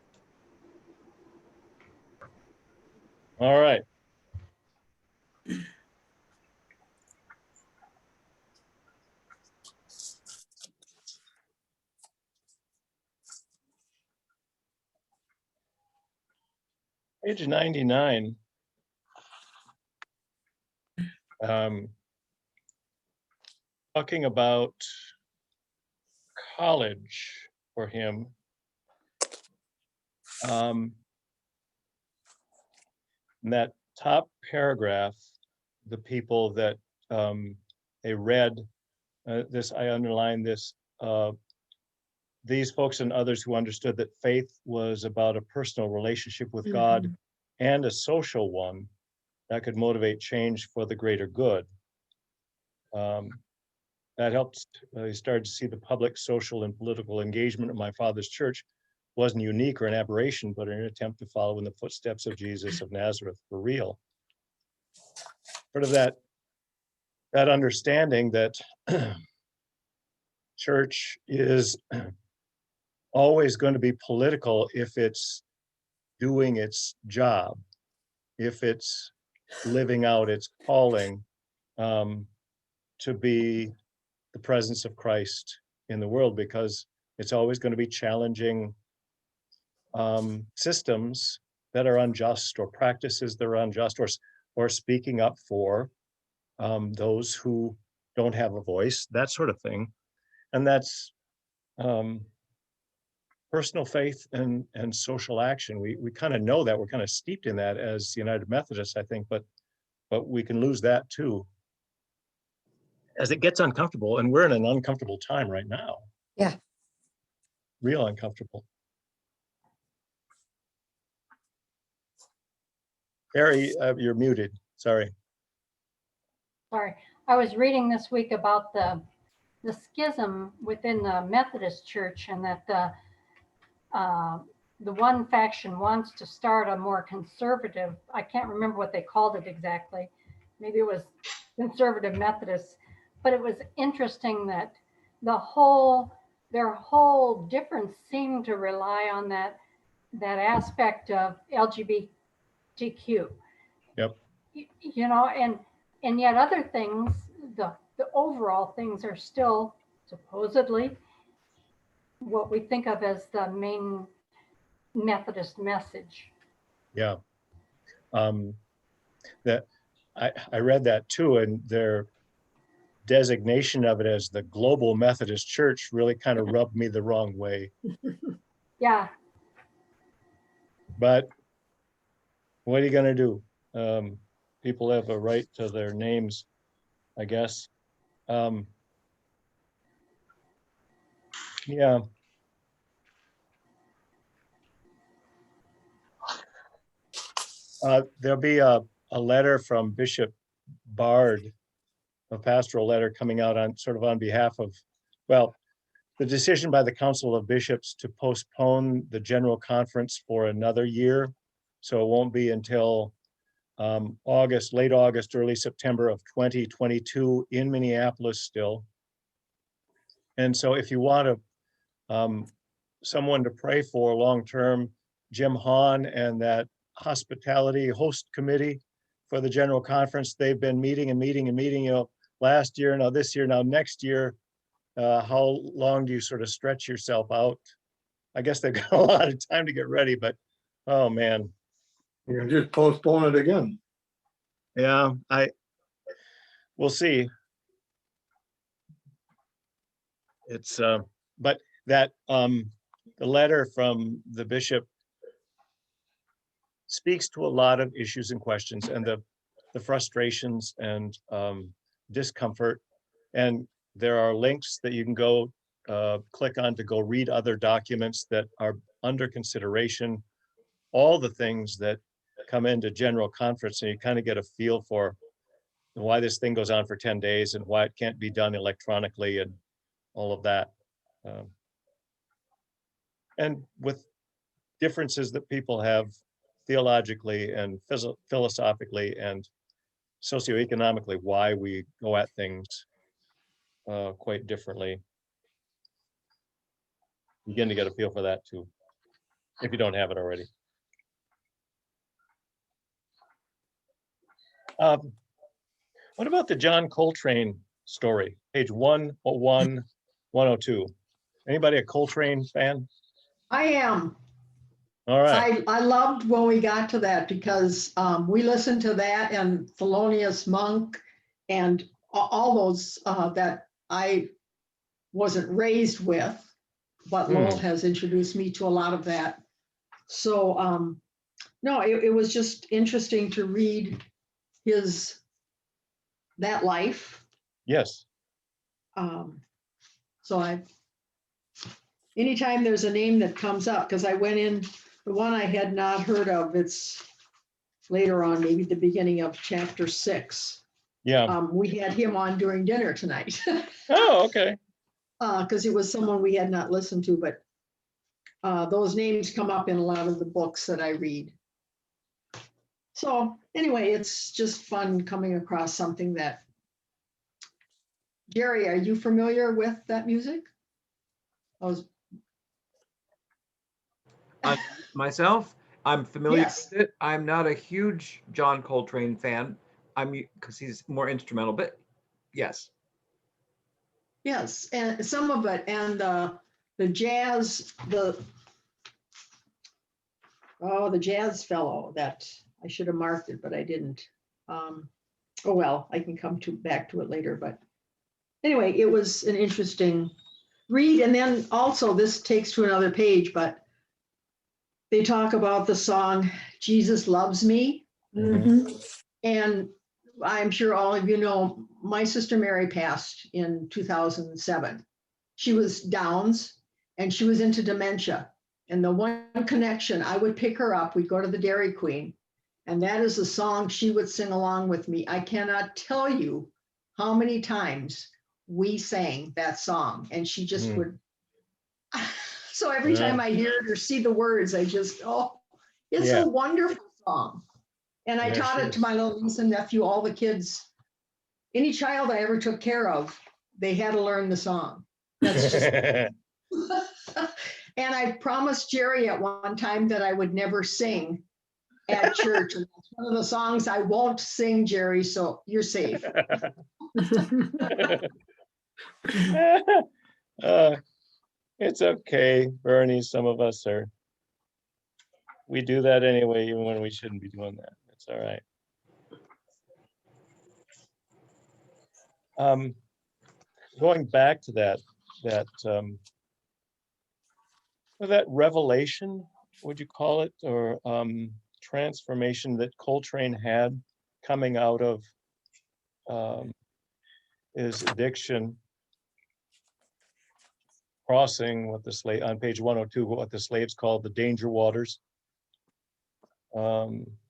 All right. Page 99. Talking about college for him. In that top paragraph, the people that they read I underline this, these folks and others who understood that faith was about a personal relationship with God and a social one that could motivate change for the greater good. That helped. He started to see the public, social, and political engagement of my father's church wasn't unique or an aberration, but an attempt to follow in the footsteps of Jesus of Nazareth for real. Sort of that understanding that church is always going to be political if it's doing its job, if it's living out its calling to be the presence of Christ in the world, because it's always going to be challenging systems that are unjust, or practices that are unjust, or speaking up for those who don't have a voice, that sort of thing. And that's personal faith and social action. We kind of know that, we're kind of steeped in that as United Methodists, I think, but we can lose that too as it gets uncomfortable, and we're in an uncomfortable time right now. Yeah. Real uncomfortable. Barry, you're muted. Sorry. Sorry, I was reading this week about the schism within the Methodist Church, and that the one faction wants to start a more conservative, I can't remember what they called it exactly. Maybe it was conservative Methodists, but it was interesting that their whole difference seemed to rely on that aspect of LGBTQ. Yep. You know, and yet other things, the overall things are still supposedly what we think of as the main Methodist message. Yeah. That I read that too, and their designation of it as the Global Methodist Church really kind of rubbed me the wrong way. Yeah. But what are you going to do? People have a right to their names, I guess. Yeah. There'll be a letter from Bishop Bard, a pastoral letter coming out on sort of on behalf of, well, the decision by the Council of Bishops to postpone the General Conference for another year. So it won't be until August, late August, early September of 2022 in Minneapolis still. And so if you want to, someone to pray for long-term, Jim Hahn and that hospitality host committee for the General Conference, they've been meeting and meeting and meeting, you know, last year, now this year, now next year. How long do you sort of stretch yourself out? I guess they've got a lot of time to get ready, but oh man. You can just postpone it again. Yeah, we'll see. It's but that the letter from the bishop speaks to a lot of issues and questions, and the frustrations and discomfort. And there are links that you can go click on to go read other documents that are under consideration, all the things that come into General Conference, and you kind of get a feel for why this thing goes on for 10 days and why it can't be done electronically and all of that. And with differences that people have theologically and philosophically and socioeconomically, why we go at things quite differently. You begin to get a feel for that too, if you don't have it already. What about the John Coltrane story, page 101, 102? Anybody a Coltrane fan? I am. All right. I loved when we got to that, because we listened to that and Thelonious Monk and all those that I wasn't raised with, but Lowell has introduced me to a lot of that. So no, it was just interesting to read that life. Yes. So anytime there's a name that comes up, because I went in, the one I had not heard of, it's later on, maybe the beginning of chapter 6. Yeah. We had him on during dinner tonight. Oh, okay. Because it was someone we had not listened to, but those names come up in a lot of the books that I read. So anyway, it's just fun coming across something that. Jerry, are you familiar with that music? Myself, I'm familiar Yes. with it. I'm not a huge John Coltrane fan. Because he's more instrumental, but yes. Yes, and some of it, and the jazz, the jazz fellow that I should have marked it, but I didn't. Oh well, I can come back to it later. But anyway, it was an interesting read, and then also this takes to another page, but they talk about the song "Jesus Loves Me," and I'm sure all of you know my sister Mary passed in 2007. She was Downs and she was into dementia. And the one connection, I would pick her up, we'd go to the Dairy Queen, and that is a song she would sing along with me. I cannot tell you how many times we sang that song, and she just would. So every time I hear it or see the words, I just, it's a wonderful song. And I taught it to my little niece and nephew, all the kids, any child I ever took care of, they had to learn the song. That's just. And I promised Jerry at one time that I would never sing at church. And that's one of the songs I won't sing, Jerry, so you're safe. It's okay, Bernie. Some of us we do that anyway, even when we shouldn't be doing that. It's all right. Going back to that revelation, would you call it, or transformation that Coltrane had coming out of his addiction, crossing what the slave on page 102, what the slaves called the danger waters.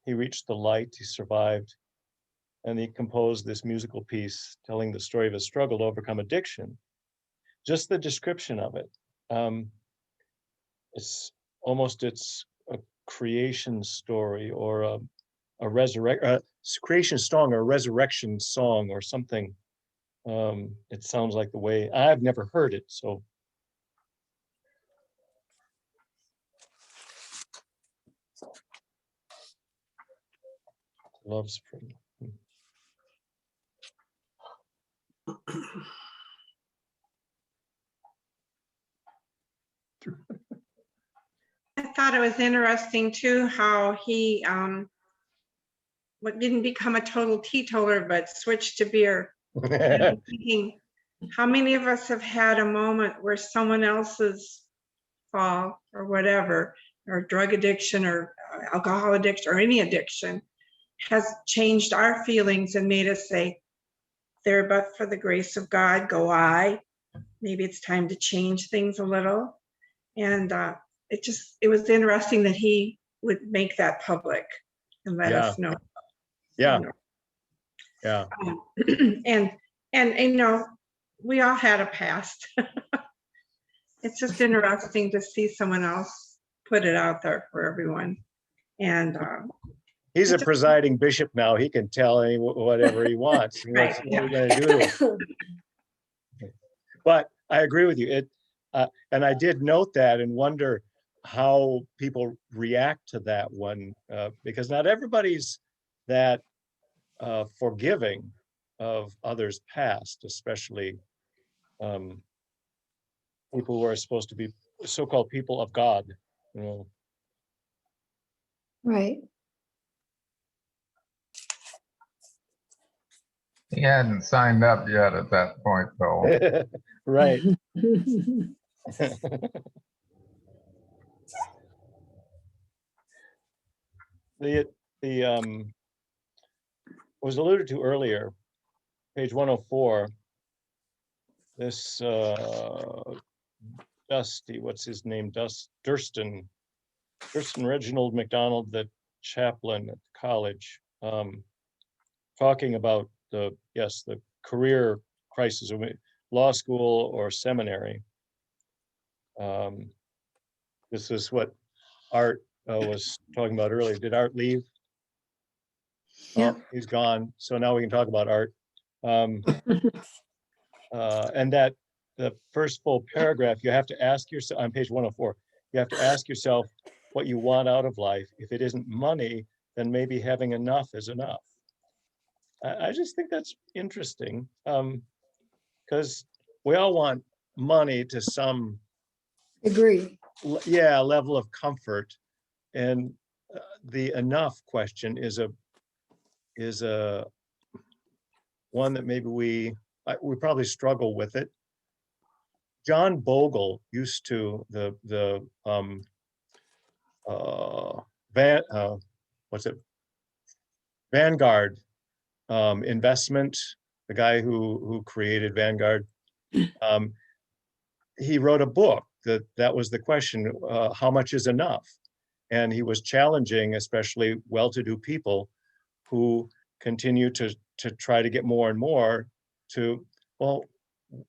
He reached the light, he survived, and he composed this musical piece telling the story of his struggle to overcome addiction. Just the description of it. It's a creation story or a creation song or a resurrection song or something. It sounds like the way I've never heard it, so. Love Spring. I thought it was interesting too how he didn't become a total teetotaler but switched to beer. And I'm thinking, how many of us have had a moment where someone else's fall or whatever, or drug addiction or alcohol addiction or any addiction has changed our feelings and made us say, there but for the grace of God go I. Maybe it's time to change things a little. And it was interesting that he would make that public and let us know. Yeah. Yeah. And we all had a past. It's just interesting to see someone else put it out there for everyone. And he's a presiding bishop now. He can tell whatever he wants. Right. What we're going to do to him. But I agree with you. And I did note that and wonder how people react to that one, because not everybody's that forgiving of others' past, especially people who are supposed to be so-called people of God. Right. He hadn't signed up yet at that point, though. Right. The was alluded to earlier, page 104. this Dusty, what's his name? Durston Reginald McDonald, the chaplain at college, talking about the career crisis of law school or seminary. This is what Art was talking about earlier. Did Art leave? Yeah. Oh, he's gone. So now we can talk about Art. And that the first full paragraph, you have to ask yourself on page 104, you have to ask yourself what you want out of life. If it isn't money, then maybe having enough is enough. I just think that's interesting, because we all want money to some level of comfort, and the enough question is a one that maybe we probably struggle with it. John Bogle used to Vanguard investment, the guy who created Vanguard. He wrote a book that was the question, how much is enough? And he was challenging especially well-to-do people who continue to try to get more and more to, well,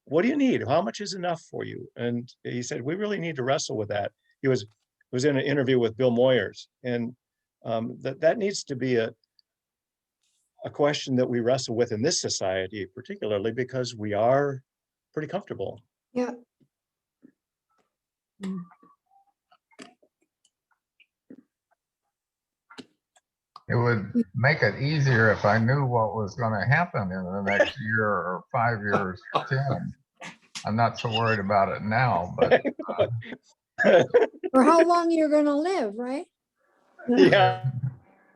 what do you need? How much is enough for you? And he said, we really need to wrestle with that. He was in an interview with Bill Moyers, and that needs to be a question that we wrestle with in this society, particularly because we are pretty comfortable. Yeah. It would make it easier if I knew what was going to happen in the next year or 5 years, 10. I'm not so worried about it now, but Or how long you're gonna live, right? Yeah.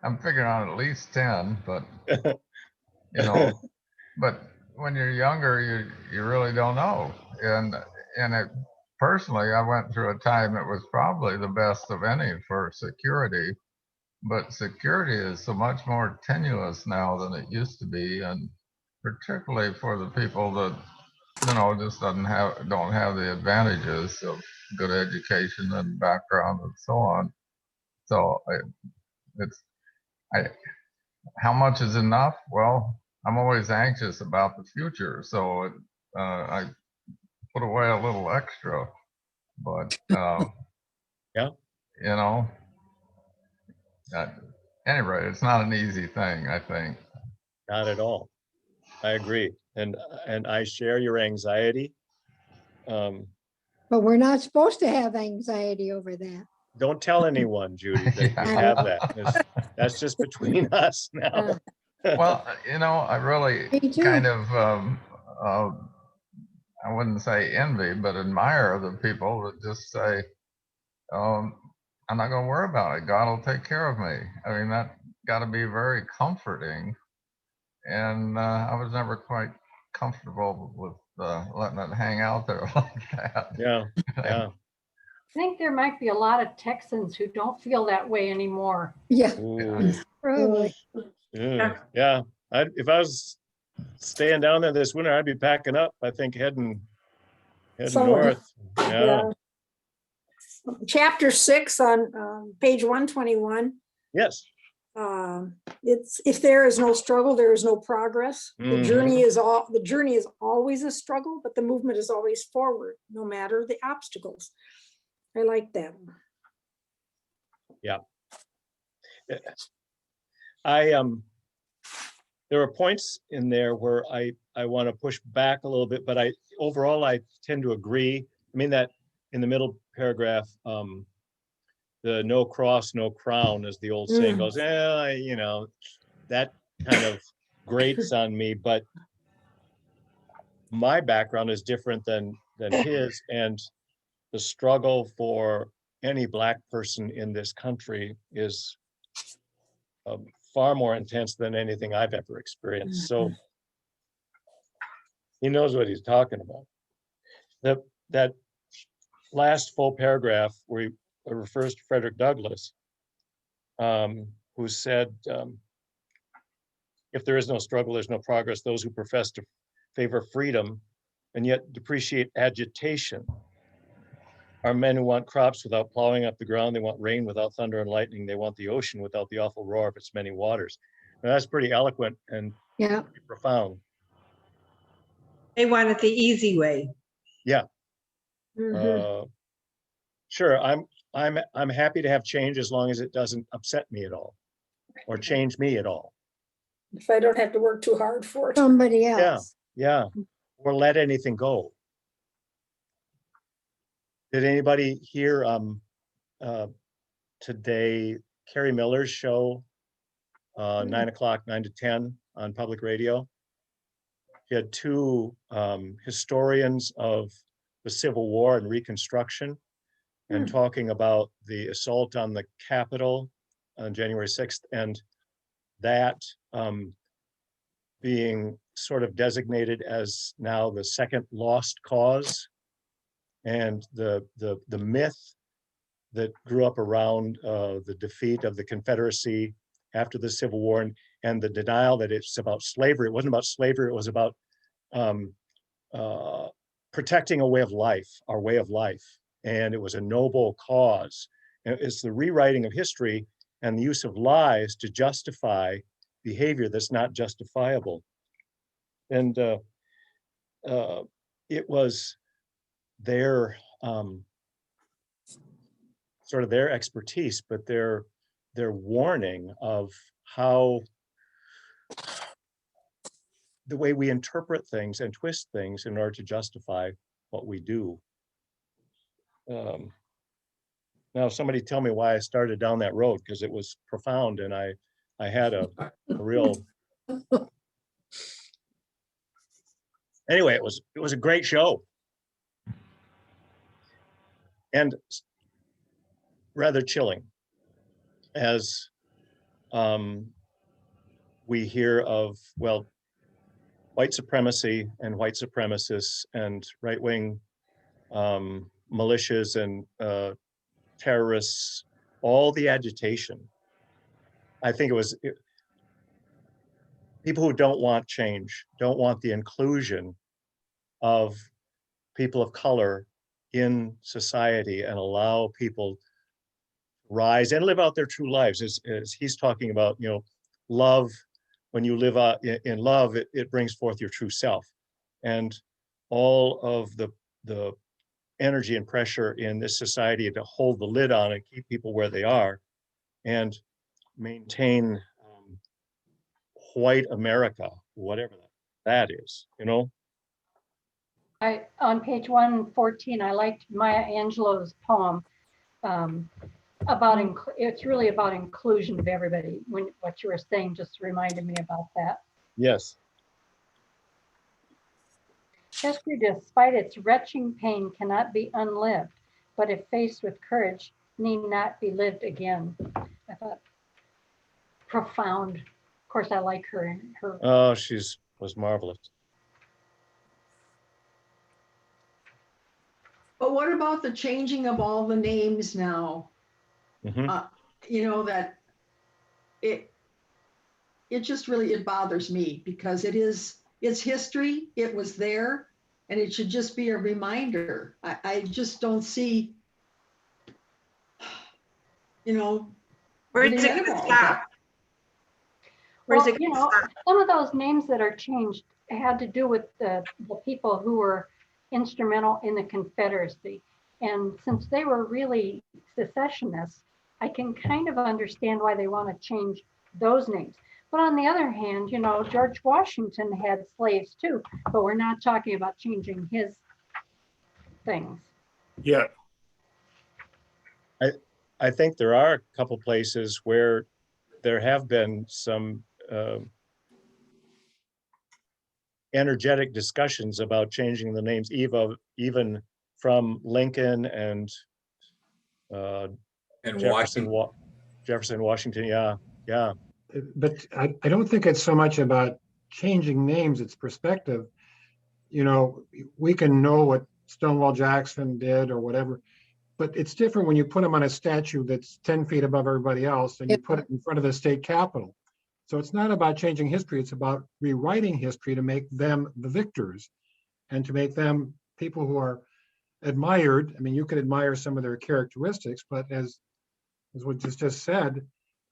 I'm figuring on at least 10, but you know, but when you're younger, you really don't know. And personally, I went through a time that was probably the best of any for security, but security is so much more tenuous now than it used to be, and particularly for the people that just don't have the advantages of good education and background and so on. So how much is enough? Well, I'm always anxious about the future, so I put away a little extra, but yeah, at any rate, it's not an easy thing, I think. Not at all. I agree, and I share your anxiety. But we're not supposed to have anxiety over that. Don't tell anyone, Judy, that you have that. That's just between us now. Well, I really kind of, I wouldn't say envy, but admire the people that just say, I'm not going to worry about it. God will take care of me. I mean, that got to be very comforting. And I was never quite comfortable with letting it hang out there like that. Yeah, yeah. I think there might be a lot of Texans who don't feel that way anymore. Yeah, Ooh. probably. Yeah. If I was staying down there this winter, I'd be packing up, I think, heading north. Yeah. Chapter 6 on page 121. Yes. It's if there is no struggle, there is no progress. The Mhm. journey is always a struggle, but the movement is always forward, no matter the obstacles. I like that. Yeah. There are points in there where I want to push back a little bit, but overall I tend to agree. I mean, that in the middle paragraph, the no cross, no crown, as the old saying goes, that kind of grates on me, but my background is different than his, and the struggle for any Black person in this country is far more intense than anything I've ever experienced. So he knows what he's talking about. That last full paragraph where he refers to Frederick Douglass, who said, if there is no struggle, there's no progress. Those who profess to favor freedom and yet depreciate agitation. Are men who want crops without plowing up the ground. They want rain without thunder and lightning. They want the ocean without the awful roar of its many waters. Now, that's pretty eloquent and Yeah. pretty profound. They want it the easy way. Yeah. Mhm. Sure, I'm happy to have change as long as it doesn't upset me at all or change me at all. If I don't have to work too hard for it. Somebody Yeah, else. yeah. Or let anything go. Did anybody hear today Carrie Miller's show, 9 o'clock, 9 to 10 on public radio? She had two historians of the Civil War and Reconstruction and talking about the assault on the Capitol on January 6th and that being sort of designated as now the second lost cause, and the myth that grew up around the defeat of the Confederacy after the Civil War, and the denial that it's about slavery. It wasn't about slavery, it was about protecting a way of life, our way of life. And it was a noble cause. And it's the rewriting of history and the use of lies to justify behavior that's not justifiable. And it was their sort of their expertise, but their warning of how the way we interpret things and twist things in order to justify what we do. Now, somebody tell me why I started down that road, because it was profound, and I had a real. Anyway, it was a great show, and rather chilling, as we hear of, well, white supremacy and white supremacists and right-wing militias and terrorists, all the agitation. I think it was people who don't want change, don't want the inclusion of people of color in society and allow people rise and live out their true lives. As he's talking about, love, when you live in love, it brings forth your true self. And all of the energy and pressure in this society to hold the lid on and keep people where they are and maintain white America, whatever that is, On page 114, I liked Maya Angelou's poem about, it's really about inclusion of everybody. What you were saying just reminded me about that. Yes. History, despite its retching pain, cannot be unlived, but if faced with courage, need not be lived again. I thought profound. Of course, I like her and her. Oh, was marvelous. But what about the changing of all the names now? That it just really, it bothers me because it's history, it was there, and it should just be a reminder. I just don't see, where's it going to stop? Some of those names that are changed had to do with the people who were instrumental in the Confederacy. And since they were really secessionists, I can kind of understand why they want to change those names. But on the other hand, George Washington had slaves too, but we're not talking about changing his things. Yeah. I think there are a couple places where there have been some energetic discussions about changing the names, even from Lincoln and Jefferson, Washington. Yeah. But I don't think it's so much about changing names, it's perspective. We can know what Stonewall Jackson did or whatever, but it's different when you put him on a statue that's 10 feet above everybody else and you put it in front of the state capitol. So it's not about changing history, it's about rewriting history to make them the victors. and to make them people who are admired. I mean, you could admire some of their characteristics, but as what was just said,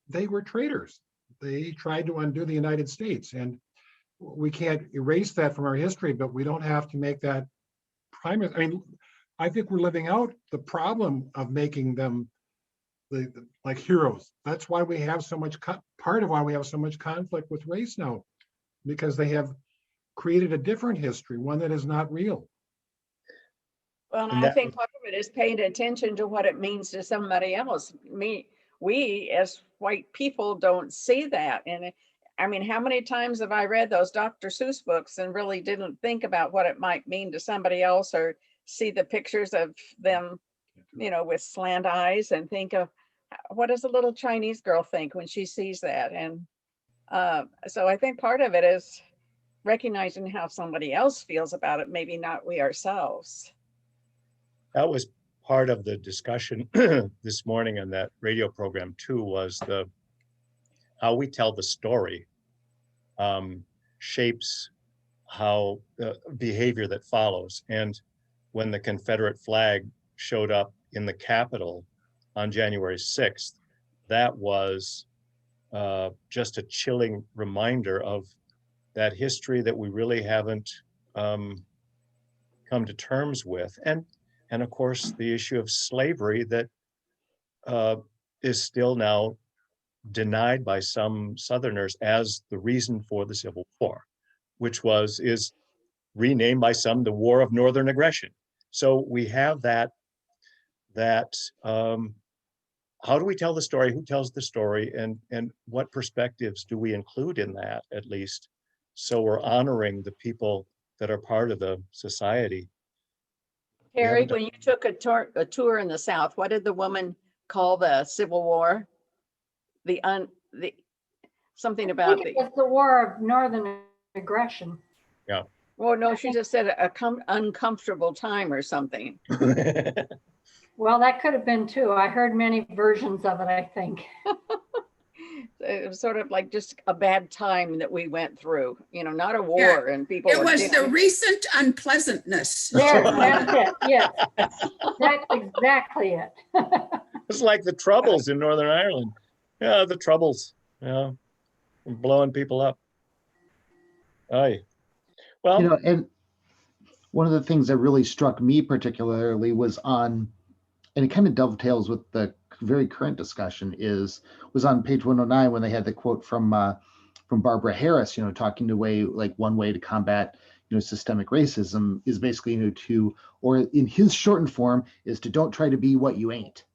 they were traitors. They tried to undo the United States, and we can't erase that from our history, but we don't have to make that primary. I mean, I think we're living out the problem of making them like heroes. That's why we have so much, part of why we have so much conflict with race now, because they have created a different history, one that is not real. Well, and I think part of it is paying attention to what it means to somebody else. We as white people don't see that. And I mean, how many times have I read those Dr. Seuss books and really didn't think about what it might mean to somebody else, or see the pictures of them, you know, with slant eyes, and think of what does a little Chinese girl think when she sees that? And so I think part of it is recognizing how somebody else feels about it, maybe not we ourselves. That was part of the discussion this morning on that radio program too, was how we tell the story shapes how the behavior that follows. And when the Confederate flag showed up in the Capitol on January 6th, that was just a chilling reminder of that history that we really haven't come to terms with. And of course, the issue of slavery that is still now denied by some Southerners as the reason for the Civil War, which is renamed by some the War of Northern Aggression. So we have that how do we tell the story? Who tells the story? And what perspectives do we include in that, at least? So we're honoring the people that are part of the society. Terry, when you took a tour in the South, what did the woman call the Civil War? Something about I think it was the War of Northern Aggression. Yeah. Well, no, she just said uncomfortable time or something. Well, that could have been too. I heard many versions of it, I think. It was sort of like just a bad time that we went through, you know, not a war. Yeah. And people It were was the different. recent unpleasantness. There, that's it. Yes, that's exactly it. It's like the Troubles in Northern Ireland. Yeah, the Troubles. Yeah, blowing people up. Aye. Well, you know, and one of the things that really struck me particularly was and it kind of dovetails with the very current discussion, was on page 109 when they had the quote from Barbara Harris, you know, talking to one way to combat, you know, systemic racism is basically, you know, or in his shortened form is to don't try to be what you ain't.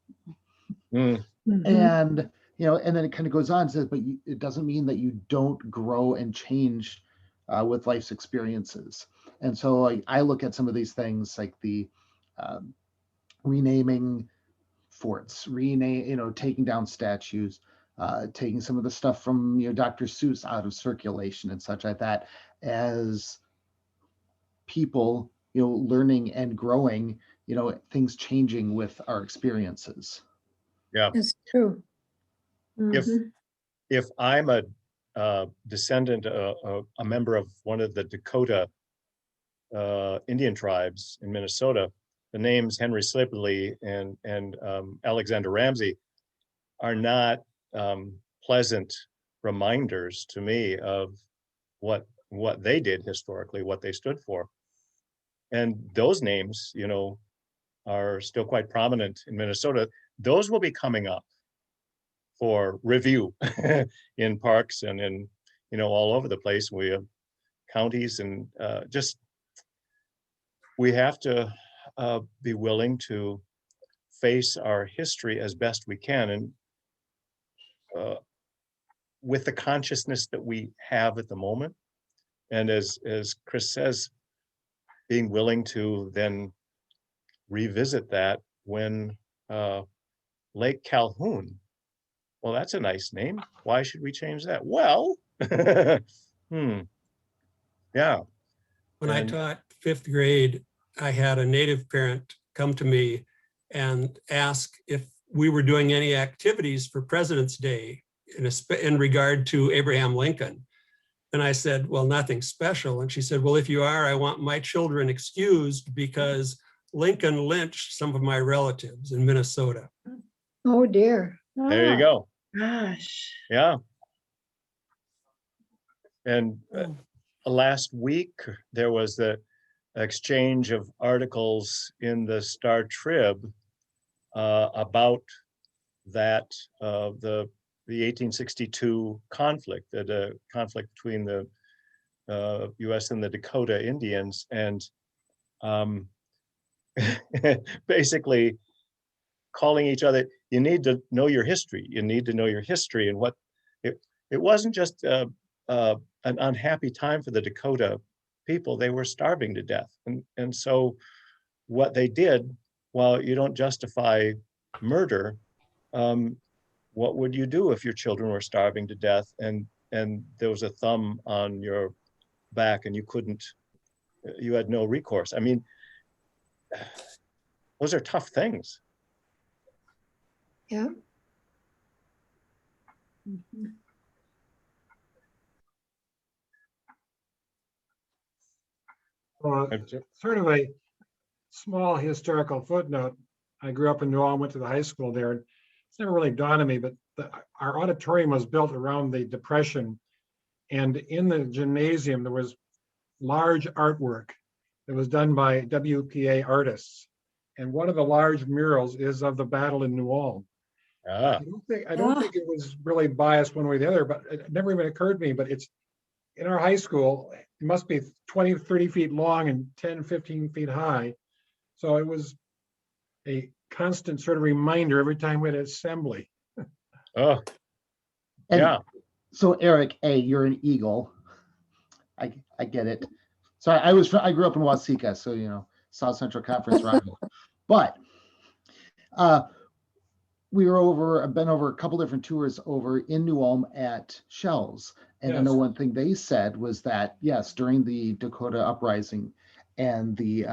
And, you know, and then it kind of goes on and says, but it doesn't mean that you don't grow and change with life's experiences. And so I look at some of these things like the renaming forts, taking down statues, taking some of the stuff from, you know, Dr. Seuss out of circulation and such like that, as people, you know, learning and growing, you know, things changing with our experiences. Yeah, it's true. If I'm a descendant, a member of one of the Dakota Indian tribes in Minnesota, the names Henry Sibley and Alexander Ramsey are not pleasant reminders to me of what they did historically, what they stood for. And those names, you know, are still quite prominent in Minnesota. Those will be coming up for review in parks and in, you know, all over the place. We have counties and we have to be willing to face our history as best we can, and with the consciousness that we have at the moment. And as Chris says, being willing to then revisit that when Lake Calhoun, well, that's a nice name. Why should we change that? Well, yeah. When I taught 5th grade, I had a Native parent come to me and ask if we were doing any activities for President's Day in regard to Abraham Lincoln. And I said, well, nothing special. And she said, well, if you are, I want my children excused because Lincoln lynched some of my relatives in Minnesota. Oh, dear. There you go. Gosh. Yeah. And last week, there was the exchange of articles in the Star Trib about that, the 1862 conflict, the conflict between the US and the Dakota Indians. And basically calling each other, you need to know your history. You need to know your history. And what it wasn't just an unhappy time for the Dakota people. They were starving to death. And so what they did, while you don't justify murder, what would you do if your children were starving to death and there was a thumb on your back and you had no recourse? I mean, those are tough things. Yeah. Well, sort of a small historical footnote. I grew up in New Ulm, went to the high school there. And it's never really dawned on me, but our auditorium was built around the Depression. And in the gymnasium, there was large artwork that was done by WPA artists. And one of the large murals is of the battle in New Ulm. I don't think it was really biased one way or the other, but it never even occurred to me, but it's in our high school, it must be 20, 30 feet long and 10, 15 feet high. So it was a constant sort of reminder every time we had an assembly. Oh, And yeah. so Eric, you're an Eagle. I get it. So I grew up in Waseca, so South Central Conference rival. But I've been over a couple different tours over in New Ulm at Shells. And yes. I know one thing they said was that, yes, during the Dakota Uprising and the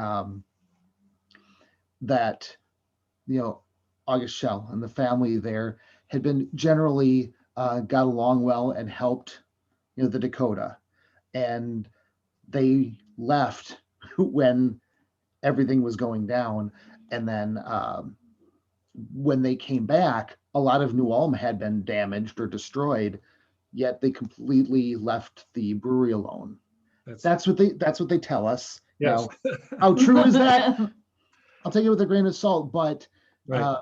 August Shell and the family there had been generally got along well and helped, the Dakota. And they left when everything was going down. And then when they came back, a lot of New Ulm had been damaged or destroyed, yet they completely left the brewery alone. That's what they tell us. Yes. Now, how true is that? I'll take it with a grain of salt, but right.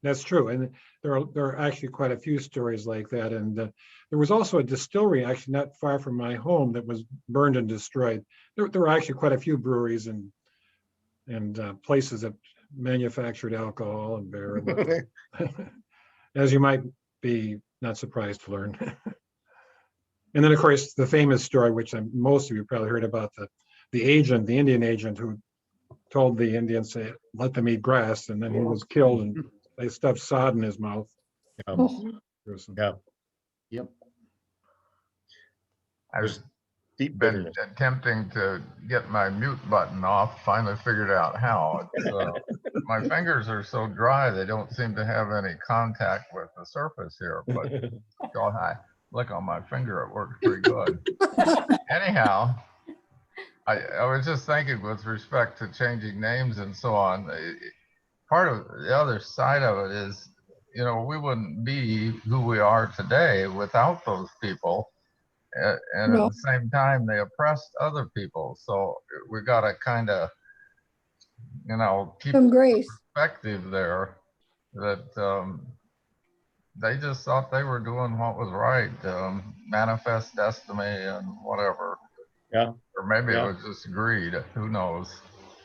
That's true. And there are actually quite a few stories like that. And there was also a distillery actually not far from my home that was burned and destroyed. There were actually quite a few breweries and places that manufactured alcohol and beer, but as you might be not surprised to learn. And then, of course, the famous story, which most of you probably heard about, the Indian agent who told the Indians to let them eat grass, and then he was killed and they stuffed sod in his mouth. Yeah. Yeah. Yep. I've been attempting to get my mute button off, finally figured out how. My fingers are so dry, they don't seem to have any contact with the surface here, but God, I look on my finger, it works pretty good. Anyhow, I was just thinking with respect to changing names and so on, part of the other side of it is, we wouldn't be who we are today without those people. And at the same time, they oppressed other people. So we got to kind of, keep perspective there that they just thought they were doing what was right, manifest destiny and whatever. Yeah. Or maybe it was just greed. Who knows?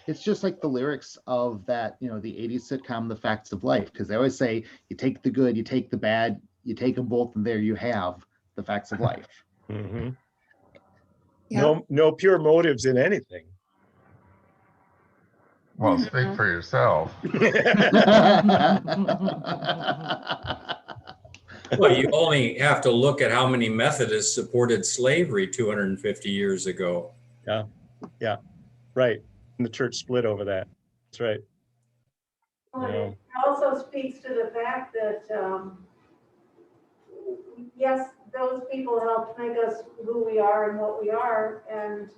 It's just like the lyrics of that, the 80s sitcom, The Facts of Life, because they always say, you take the good, you take the bad, you take them both, and there you have the facts of life. Mm-hmm. Yeah. No pure motives in anything. Well, speak for yourself. Well, you only have to look at how many Methodists supported slavery 250 years ago. Yeah, right. And the church split over that. That's right. Well, it also speaks to the fact that, yes, those people helped make us who we are and what we are, and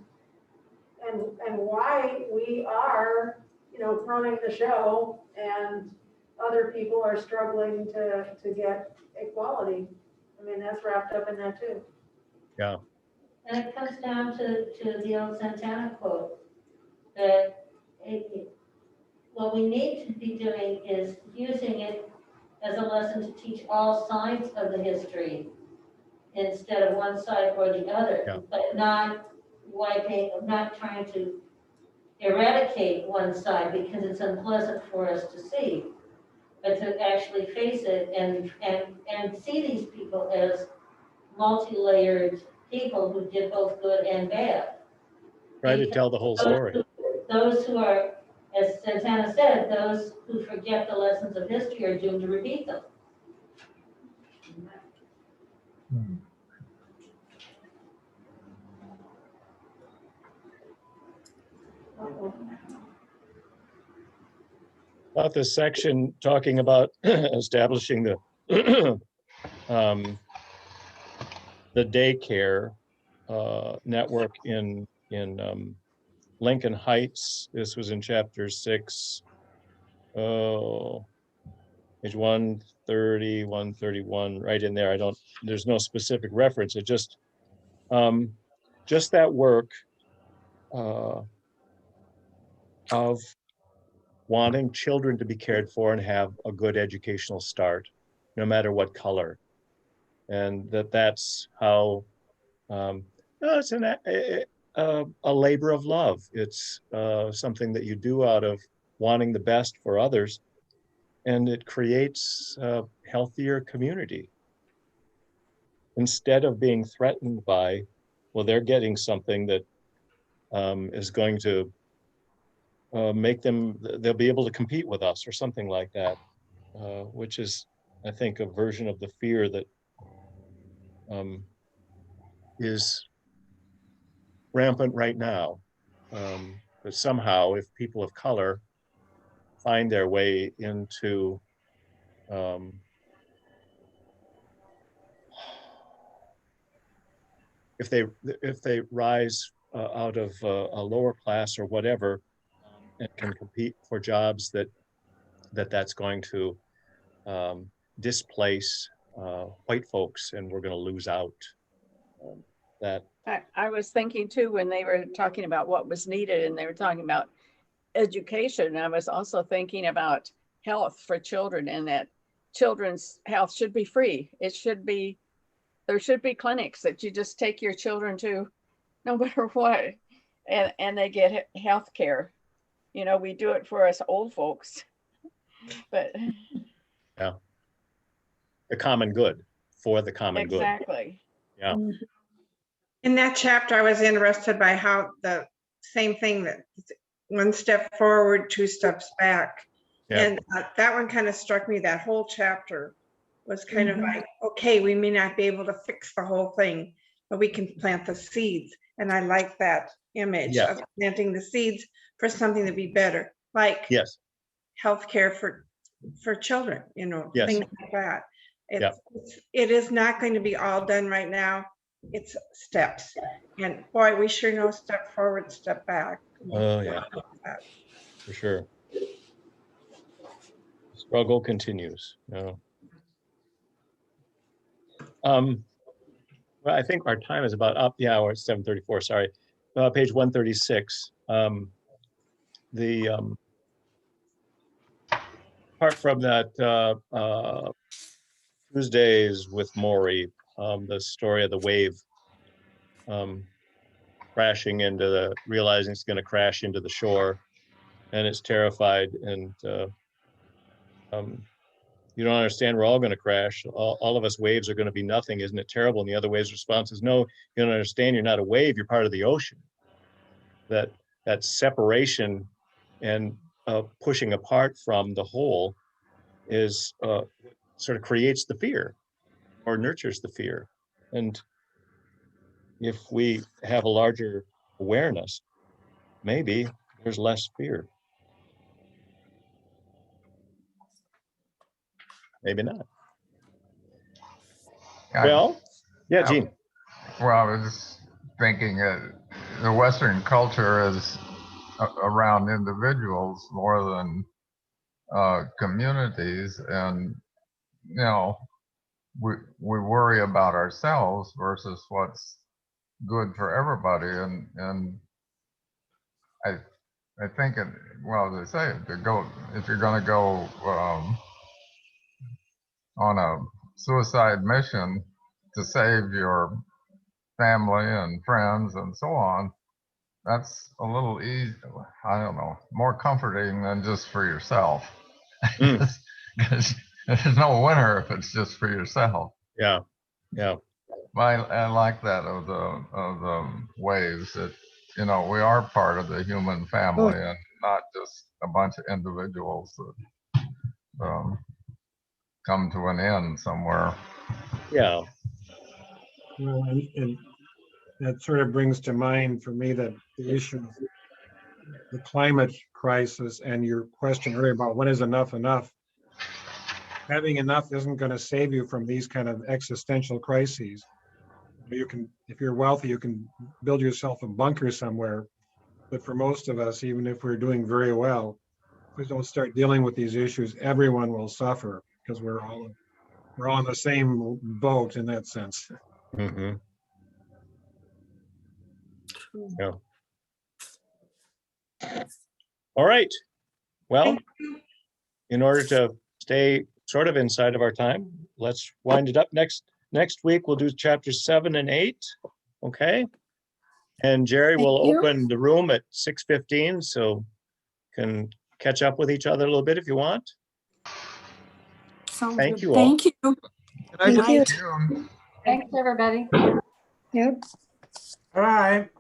why we are, you know, running the show, and other people are struggling to get equality. I mean, that's wrapped up in that too. Yeah. And it comes down to the old Santana quote, that what we need to be doing is using it as a lesson to teach all sides of the history instead of one side or the other, Yeah. but not trying to eradicate one side because it's unpleasant for us to see, but to actually face it and see these people as multi-layered people who did both good and bad. Try to tell the whole story. Those who are, as Santana said, those who forget the lessons of history are doomed to repeat them. About this section talking about establishing the daycare network in Lincoln Heights. This was in chapter 6. Oh, page 130, 131, right in there. There's no specific reference. It just that work of wanting children to be cared for and have a good educational start, no matter what color. And that's how it's a labor of love. It's something that you do out of wanting the best for others, and it creates a healthier community. Instead of being threatened by, well, they're getting something that is going to make they'll be able to compete with us or something like that, which is, I think, a version of the fear that is rampant right now. But somehow, if people of color find their way into if they rise out of a lower class or whatever, and can compete for jobs that's going to displace white folks, and we're going to lose out. That I was thinking too, when they were talking about what was needed and they were talking about education, I was also thinking about health for children, and that children's health should be free. There should be clinics that you just take your children to no matter what, and they get health care. You know, we do it for us old folks, but yeah, the common good, for the common good. Exactly. Yeah. In that chapter, I was interested by how the same thing, that one step forward, two steps back. Yeah. And that one kind of struck me. That whole chapter was kind of like, okay, we may not be able to fix the whole thing, but we can plant the seeds. And I like that image of planting the seeds for something to be better, like yes, healthcare for children, you know, yes, things like that. It is not going to be all done right now. It's steps, and boy, we sure know step forward, step back. Oh yeah, for sure. Struggle continues. No. Well, I think our time is about up. Yeah, we're at 7:34. Sorry, page 136. Apart from that, Tuesdays with Maury, the story of the wave crashing into realizing it's going to crash into the shore, and it's terrified, and you don't understand, we're all going to crash. All of us waves are going to be nothing. Isn't it terrible? And the other wave's response is, no, you don't understand. You're not a wave. You're part of the ocean. That separation and pushing apart from the whole is sort of creates the fear or nurtures the fear. And if we have a larger awareness, maybe there's less fear. Maybe not. Yeah, Well, Yeah, Gene. Well, I was thinking the Western culture is around individuals more than communities, and you know, we worry about ourselves versus what's good for everybody, and I think it, well, they say if you're going to go on a suicide mission to save your family and friends and so on, that's a little easy, I don't know, more comforting than just for yourself. Because there's no winner if it's just for yourself. Yeah, yeah. I like that of the waves that, you know, we are part of the human family and not just a bunch of individuals that come to an end somewhere. Yeah. Well, and that sort of brings to mind for me that the issue of the climate crisis and your question earlier about when is enough enough. Having enough isn't going to save you from these kind of existential crises. You can, if you're wealthy, you can build yourself a bunker somewhere. But for most of us, even if we're doing very well, if we don't start dealing with these issues, everyone will suffer because we're all in the same boat in that sense. Mm-hmm. Yeah. All right. Well, in order to stay sort of inside of our time, let's wind it up. Next week, we'll do chapters 7 and 8. Okay. And Jerry will open the room at 6:15, so can catch up with each other a little bit if you want. Thank you all. Thank you. Thank you. Thanks, everybody. Yep. All right.